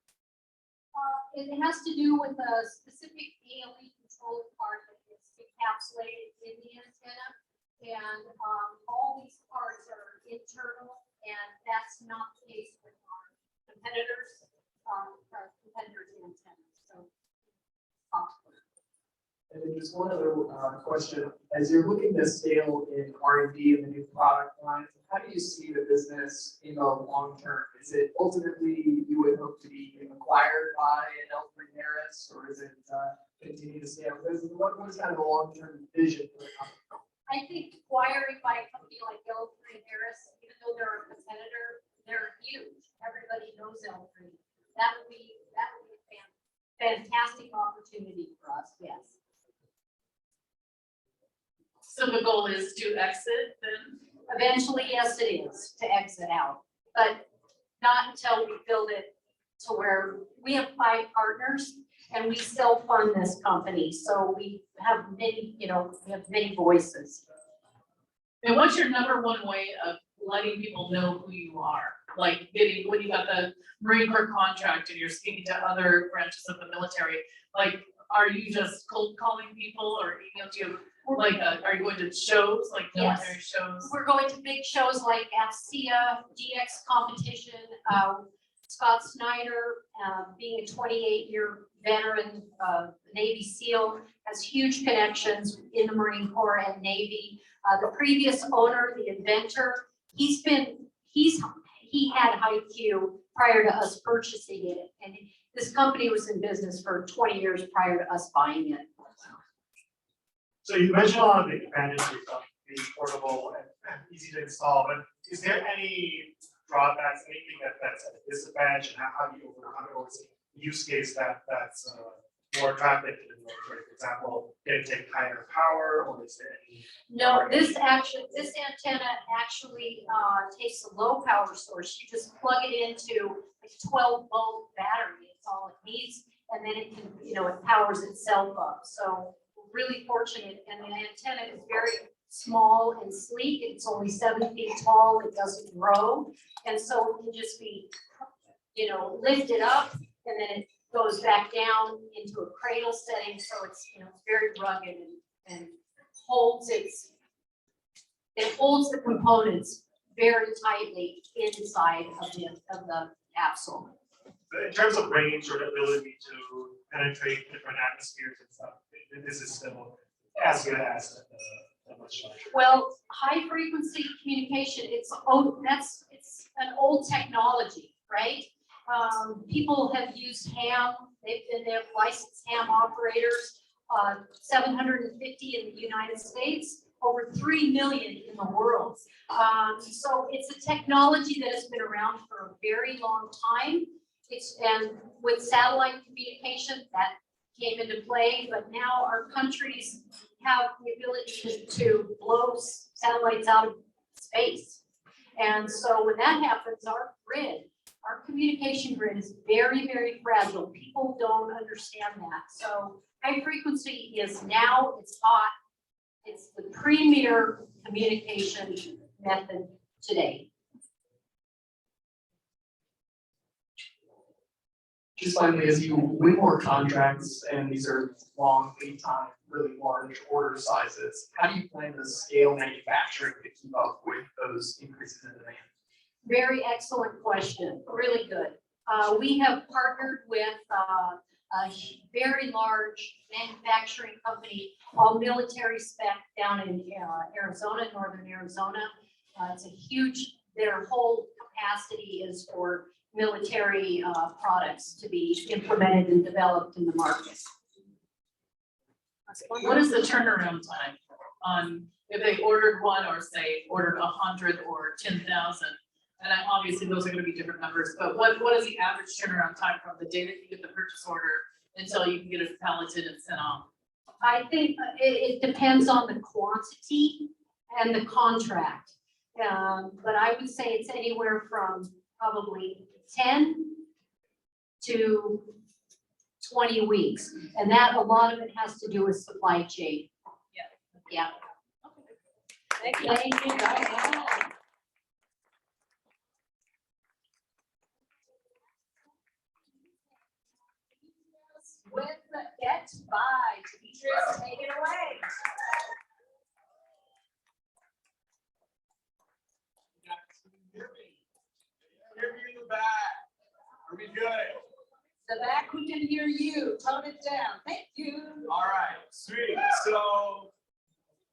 It has to do with a specific ALE control part that is encapsulated in the antenna. And all these parts are internal, and that's not the case with our competitors' antennas. So, And then just one other question. As you're looking to scale in R&D and the new product lines, how do you see the business in the long term? Is it ultimately you would hope to be acquired by an L3 Harris, or is it continue to scale? What is kind of the long-term vision for the company? I think acquiring by a company like L3 Harris, even though they're a competitor, they're huge. Everybody knows L3. That would be a fantastic opportunity for us. Yes. So the goal is to exit then? Eventually, yes, it is to exit out, but not until we build it to where we have 5 partners and we self-fund this company. So we have many, we have many voices. And what's your number 1 way of letting people know who you are? Like when you got the Marine Corps contract and you're speaking to other branches of the military, like, are you just cold calling people, or do you have Like, are you going to shows, like Yes. military shows? We're going to big shows like AFCEA, DX competition, Scott Snyder, being a 28-year veteran, Navy SEAL, has huge connections in the Marine Corps and Navy. The previous owner, the inventor, he had IQ prior to us purchasing it. And this company was in business for 20 years prior to us buying it. So you mentioned a lot of the advantages of being portable and easy to install, but is there any drawbacks, anything that's at a disadvantage, and how do you overcome it, or is it a use case that's more attractive to the military? For example, can it take higher power, or is there any? No, this antenna actually takes a low power source. You just plug it into a 12-volt battery. It's all it needs, and then it can, it powers itself up. So we're really fortunate, and the antenna is very small and sleek. It's only 7 feet tall. It doesn't grow, and so it can just be, lifted up, and then it goes back down into a cradle setting. So it's, it's very rugged and holds it holds the components very tightly inside of the capsule. In terms of range or the ability to penetrate different atmospheres and stuff, this is still as good as the much larger. Well, high frequency communication, it's an old technology, right? People have used ham, they have licensed ham operators, 750 in the United States, over 3 million in the world. So it's a technology that has been around for a very long time. And with satellite communication, that came into play, but now our countries have the ability to blow satellites out of space. And so when that happens, our communication grid is very, very fragile. People don't understand that. So high frequency is now, it's hot. It's the premier communication method today. Just finally, as you win more contracts, and these are long lead time, really large order sizes, how do you plan to scale manufacturing to keep up with those increases in demand? Very excellent question, really good. We have partnered with a very large manufacturing company, all military spec down in Arizona, northern Arizona. It's a huge, their whole capacity is for military products to be implemented and developed in the market. What is the turnaround time on if they ordered one or say ordered 100 or 10,000? And obviously those are going to be different numbers, but what is the average turnaround time from the day that you get the purchase order until you can get it palleted and sent off? I think it depends on the quantity and the contract. But I would say it's anywhere from probably 10 to 20 weeks. And that, a lot of it has to do with supply chain. Yeah. Thank you. Thank you. With the Get By, Demetrius, take it away. Hear me in the back. Are we good? The back, we can hear you. Tone it down. Thank you. All right, sweet. So,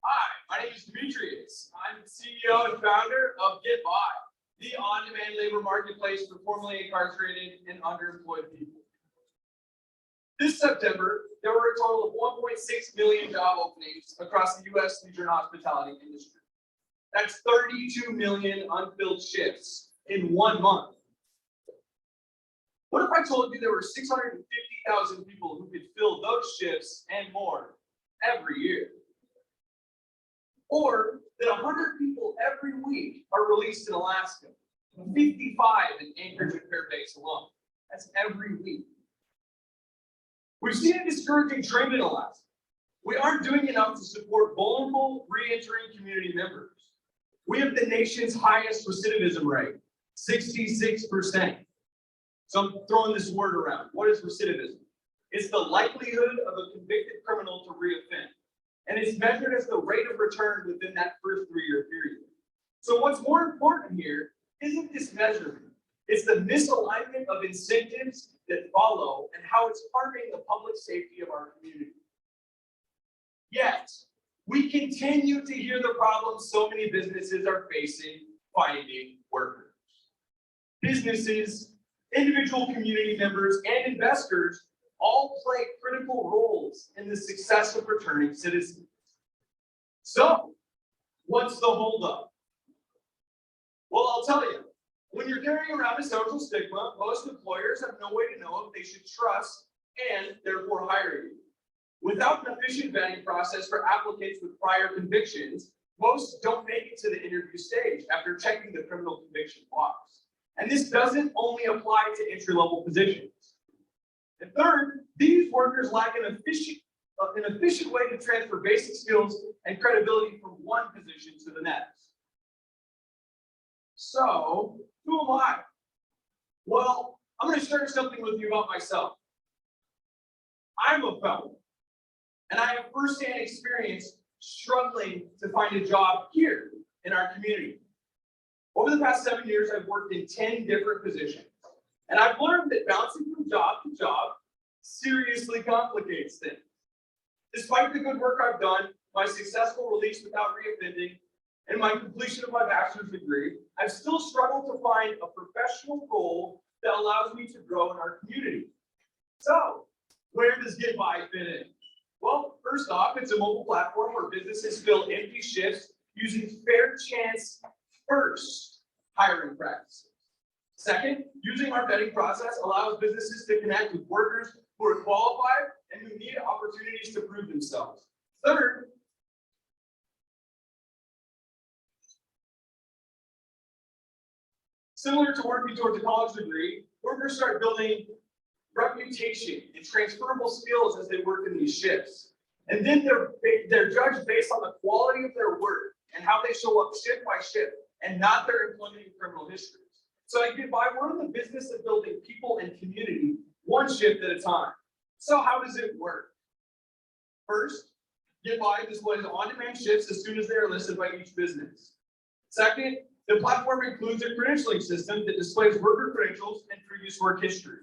hi, my name is Demetrius. I'm the CEO and founder of Get By, the on-demand labor marketplace for formerly incarcerated and underemployed people. This September, there were a total of 1.6 million job openings across the U.S. leisure and hospitality industry. That's 32 million unfilled shifts in 1 month. What if I told you there were 650,000 people who could fill those shifts and more every year? Or that 100 people every week are released in Alaska, 55 in Anchorage and Fairbanks alone. That's every week. We've seen a discouraging trend in Alaska. We aren't doing enough to support vulnerable re-entering community members. We have the nation's highest recidivism rate, 66%. So I'm throwing this word around. What is recidivism? It's the likelihood of a convicted criminal to reoffend. and it's measured as the rate of return within that first 3-year period. So what's more important here isn't this measurement, it's the misalignment of incentives that follow and how it's harming the public safety of our community. Yet, we continue to hear the problems so many businesses are facing finding workers. Businesses, individual community members, and investors all play critical roles in the success of returning citizens. So, what's the holdup? Well, I'll tell you, when you're carrying around a social stigma, most employers have no way to know if they should trust and therefore hire you. Without an efficient vetting process for applicants with prior convictions, most don't make it to the interview stage after checking the criminal conviction box. And this doesn't only apply to entry-level positions. And third, these workers lack an efficient way to transfer basic skills and credibility from one position to the next. So, who am I? Well, I'm going to share something with you about myself. I'm a felon, and I have firsthand experience struggling to find a job here in our community. Over the past 7 years, I've worked in 10 different positions, and I've learned that bouncing from job to job seriously complicates things. Despite the good work I've done, my successful release without reoffending, and my completion of my bachelor's degree, I've still struggled to find a professional role that allows me to grow in our community. So, where does Get By fit in? Well, first off, it's a mobile platform where businesses fill empty shifts using fair chance first hiring practices. Second, using our vetting process allows businesses to connect with workers who are qualified and who need opportunities to prove themselves. Third, similar to working towards a college degree, workers start building reputation and transferable skills as they work in these shifts. And then they're judged based on the quality of their work and how they show up shift by shift and not their employment and criminal histories. So at Get By, we're in the business of building people and community one shift at a time. So how does it work? First, Get By displays on-demand shifts as soon as they are listed by each business. Second, the platform includes a credentialing system that displays worker credentials and previous work history.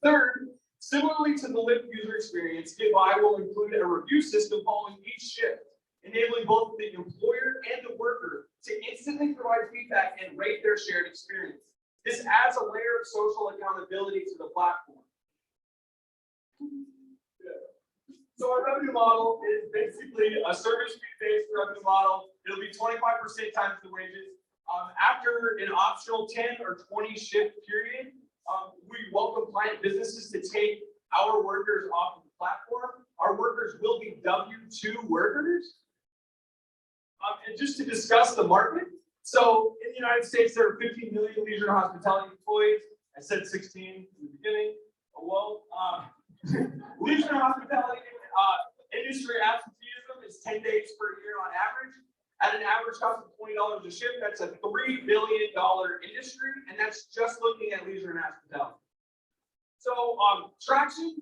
Third, similarly to the Lyft user experience, Get By will include a review system following each shift, enabling both the employer and the worker to instantly provide feedback and rate their shared experience. This adds a layer of social accountability to the platform. So our revenue model is basically a service fee-based revenue model. It'll be 25% times the wages. After an optional 10 or 20 shift period, we welcome client businesses to take our workers off of the platform. Our workers will be W-2 workers. And just to discuss the market, so in the United States, there are 15 million leisure and hospitality employees. I said 16 in the beginning. Well, leisure and hospitality industry absenteeism is 10 days per year on average. At an average cost of $20 a shift, that's a $3 billion industry, and that's just looking at leisure and hospitality. So traction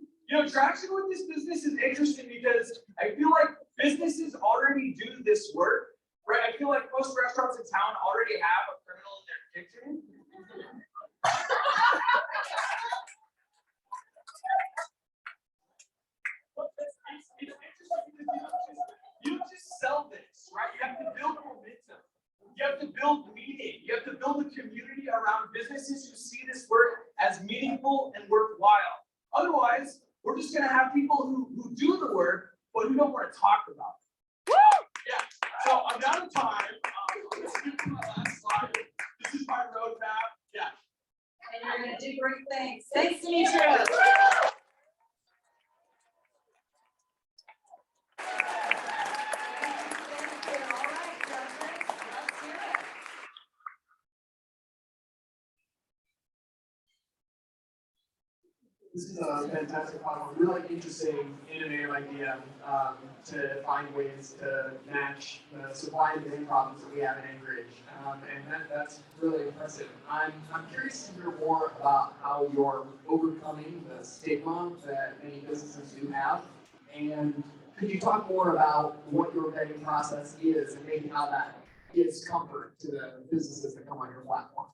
with this business is interesting because I feel like businesses already do this work, right? I feel like most restaurants in town already have a criminal in their kitchen. You don't just sell this, right? You have to build momentum. You have to build meaning. You have to build a community around businesses who see this work as meaningful and worthwhile. Otherwise, we're just going to have people who do the work, but who don't want to talk about it. Yeah. So I'm out of time. Let's get to my last slide. This is my roadmap. Yeah. And you're gonna do great things. Thanks, Demetria. This is a fantastic model, really interesting, innovative idea to find ways to match the supply and demand problems that we have in Anchorage, and that's really impressive. I'm curious to hear more about how you're overcoming the stigma that many businesses do have, and Could you talk more about what your vetting process is and maybe how that gives comfort to the businesses that come on your platform?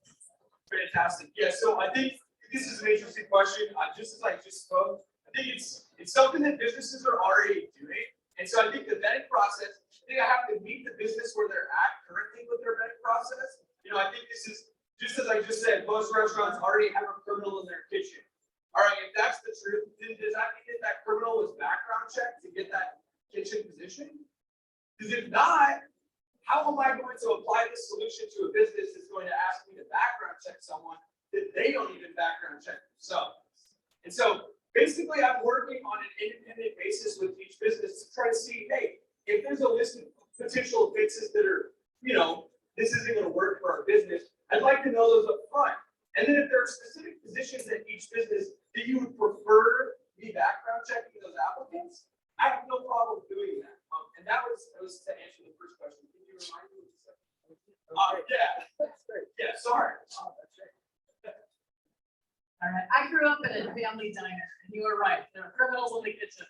Fantastic. Yeah, so I think this is an interesting question. Just as I just spoke, I think it's something that businesses are already doing. And so I think the vetting process, I think I have to meet the business where they're at currently with their vetting process. You know, I think this is, just as I just said, most restaurants already have a criminal in their kitchen. All right, if that's the truth, then does that mean that criminal was background checked to get that kitchen position? Because if not, how am I going to apply this solution to a business that's going to ask me to background check someone that they don't even background check themselves? And so basically I'm working on an independent basis with each business to try to see, hey, if there's a list of potential offenses that are, you know, this isn't going to work for our business, I'd like to know those up front. And then if there are specific positions at each business that you would prefer me background checking those applicants, I have no problem doing that. And that was to answer the first question. Can you remind me of the second? Yeah, sorry. All right, I grew up in a family diner, and you were right, there are criminals in the kitchen.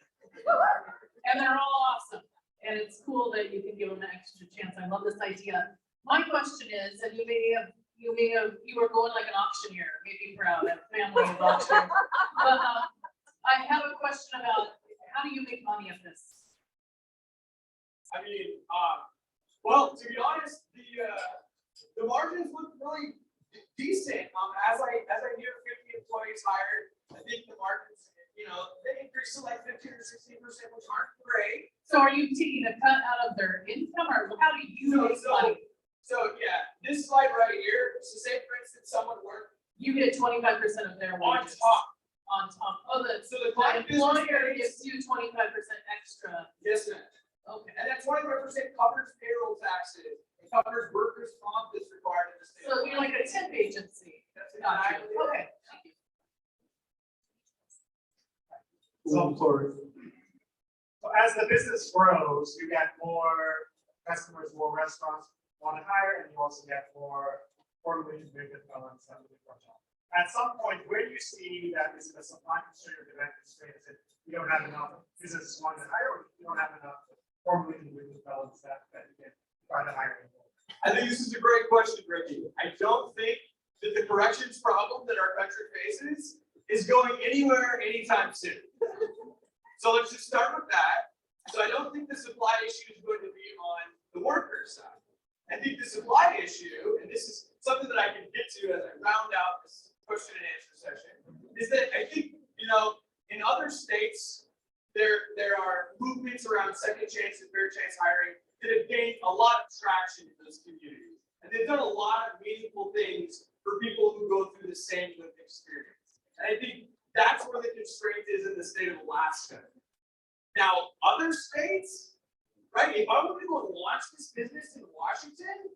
And they're all awesome, and it's cool that you can give them an extra chance. I love this idea. My question is, and you were going like an auctioneer, made me proud, that family is auctioneer. But I have a question about, how do you make money at this? I mean, well, to be honest, the margins look really decent. As I hear 50 employees hired, I think the margins, you know, they increase to like 15 or 16%, which aren't great. So are you taking a cut out of their income, or how do you make money? So yeah, this slide right here, so say for instance, someone worked You get 25% of their on wages. top. On top. Oh, So the the client business employer pays- gives you 25% extra. Yes, ma'am. Okay. And that 25% covers payroll taxes, it covers workers' comp that's required in the state. So you're like a temp agency. That's Gotcha. exactly it. Okay. Thank you. So as the business grows, you get more customers, more restaurants want to hire, and you also get more formally convicted felons that will work on. At some point, where do you see that is a supply constraint or demand constraint? Is it you don't have enough businesses wanting to hire, or you don't have enough formally convicted felons that you can try to hire? I think this is a great question, Ricky. I don't think that the corrections problem that our country faces is going anywhere anytime soon. So let's just start with that. So I don't think the supply issue is going to be on the worker side. I think the supply issue, and this is something that I can get to as I round out this question and answer session, is that I think, you know, in other states, there are movements around second chance and fair chance hiring that have gained a lot of traction in those communities. And they've done a lot of meaningful things for people who go through the same lived experience. And I think that's where the constraint is in the state of Alaska. Now, other states, right, if I were to go and launch this business in Washington,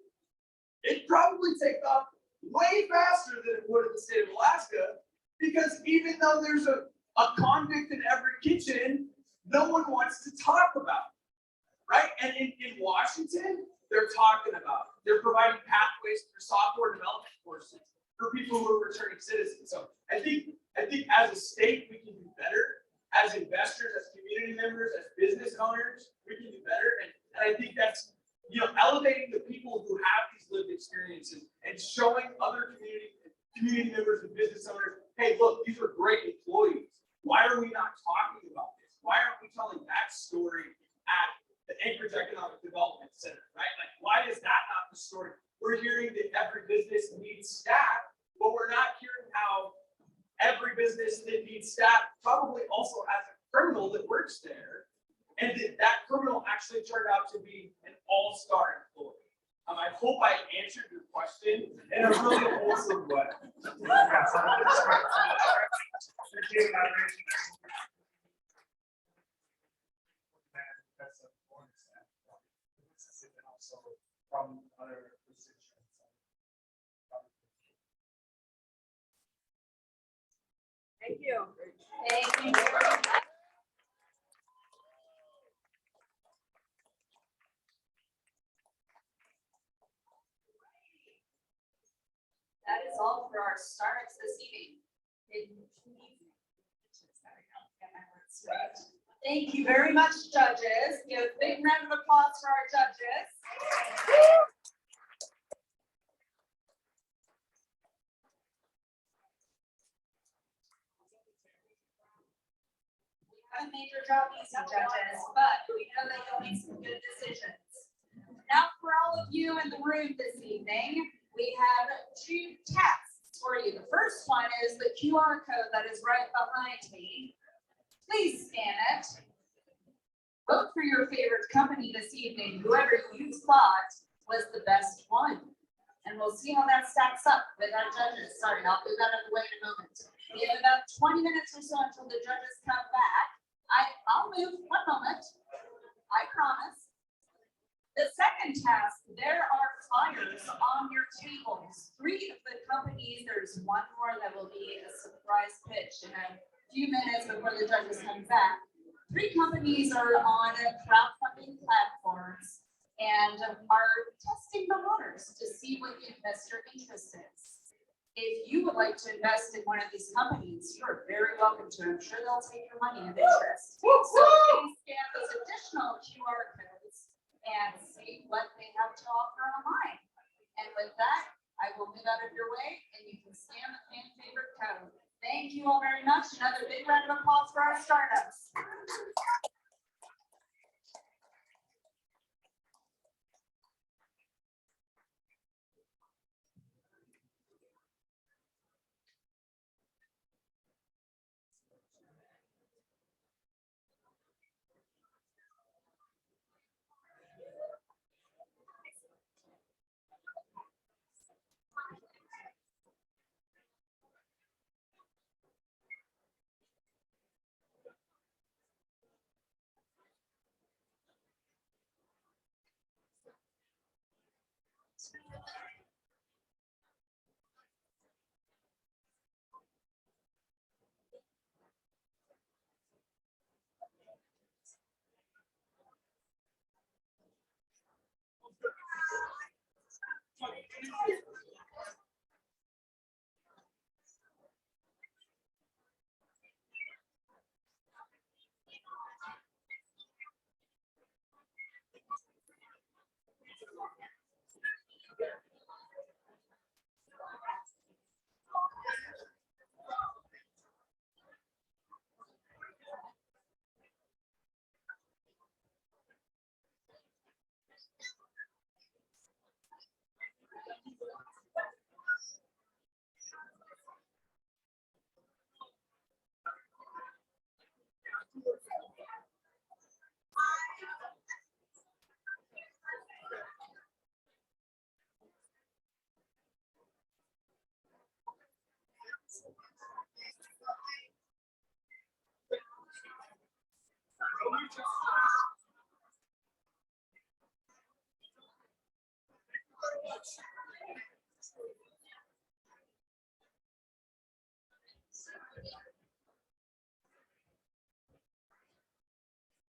it'd probably take off way faster than it would in the state of Alaska, because even though there's a convict in every kitchen, no one wants to talk about it, right? And in Washington, they're talking about it. They're providing pathways for software development courses for people who are returning citizens. So I think as a state, we can do better. As investors, as community members, as business owners, we can do better. And I think that's, you know, elevating the people who have these lived experiences and showing other community members and business owners, hey, look, these are great employees. Why are we not talking about this? Why aren't we telling that story at the Anchorage Economic Development Center, right? Like, why is that not the story? We're hearing that every business needs staff, but we're not hearing how every business that needs staff probably also has a criminal that works there, and that criminal actually turned out to be an all-star employee. I hope I answered your question in a really wholesome way. Yeah, so that's right. Thank you, elaboration. That's a bonus that businesses and also from other positions. Thank you. Thank you. That is all for our startups this evening. Get my words right. Thank you very much, judges. Give a big round of applause for our judges. We haven't made your job easy, judges, but we know that you'll make some good decisions. Now, for all of you in the room this evening, we have 2 tests for you. The first one is the QR code that is right behind me. Please scan it. Vote for your favorite company this evening, whoever you thought was the best one. And we'll see how that stacks up with our judges. Sorry, I'll do that in the way in a moment. We have about 20 minutes or so until the judges come back. I'll move 1 moment. I promise. The second task, there are flyers on your tables. 3 of the companies, there's 1 more that will be a surprise pitch in a few minutes before the judges come back. 3 companies are on crowdfunding platforms and are testing the waters to see what the investor interest is. If you would like to invest in one of these companies, you're very welcome to. I'm sure they'll take your money of interest. So please scan those additional QR codes and see what they have to offer online. And with that, I will move out of your way and you can scan the fan favorite code. Thank you all very much. Another big round of applause for our startups.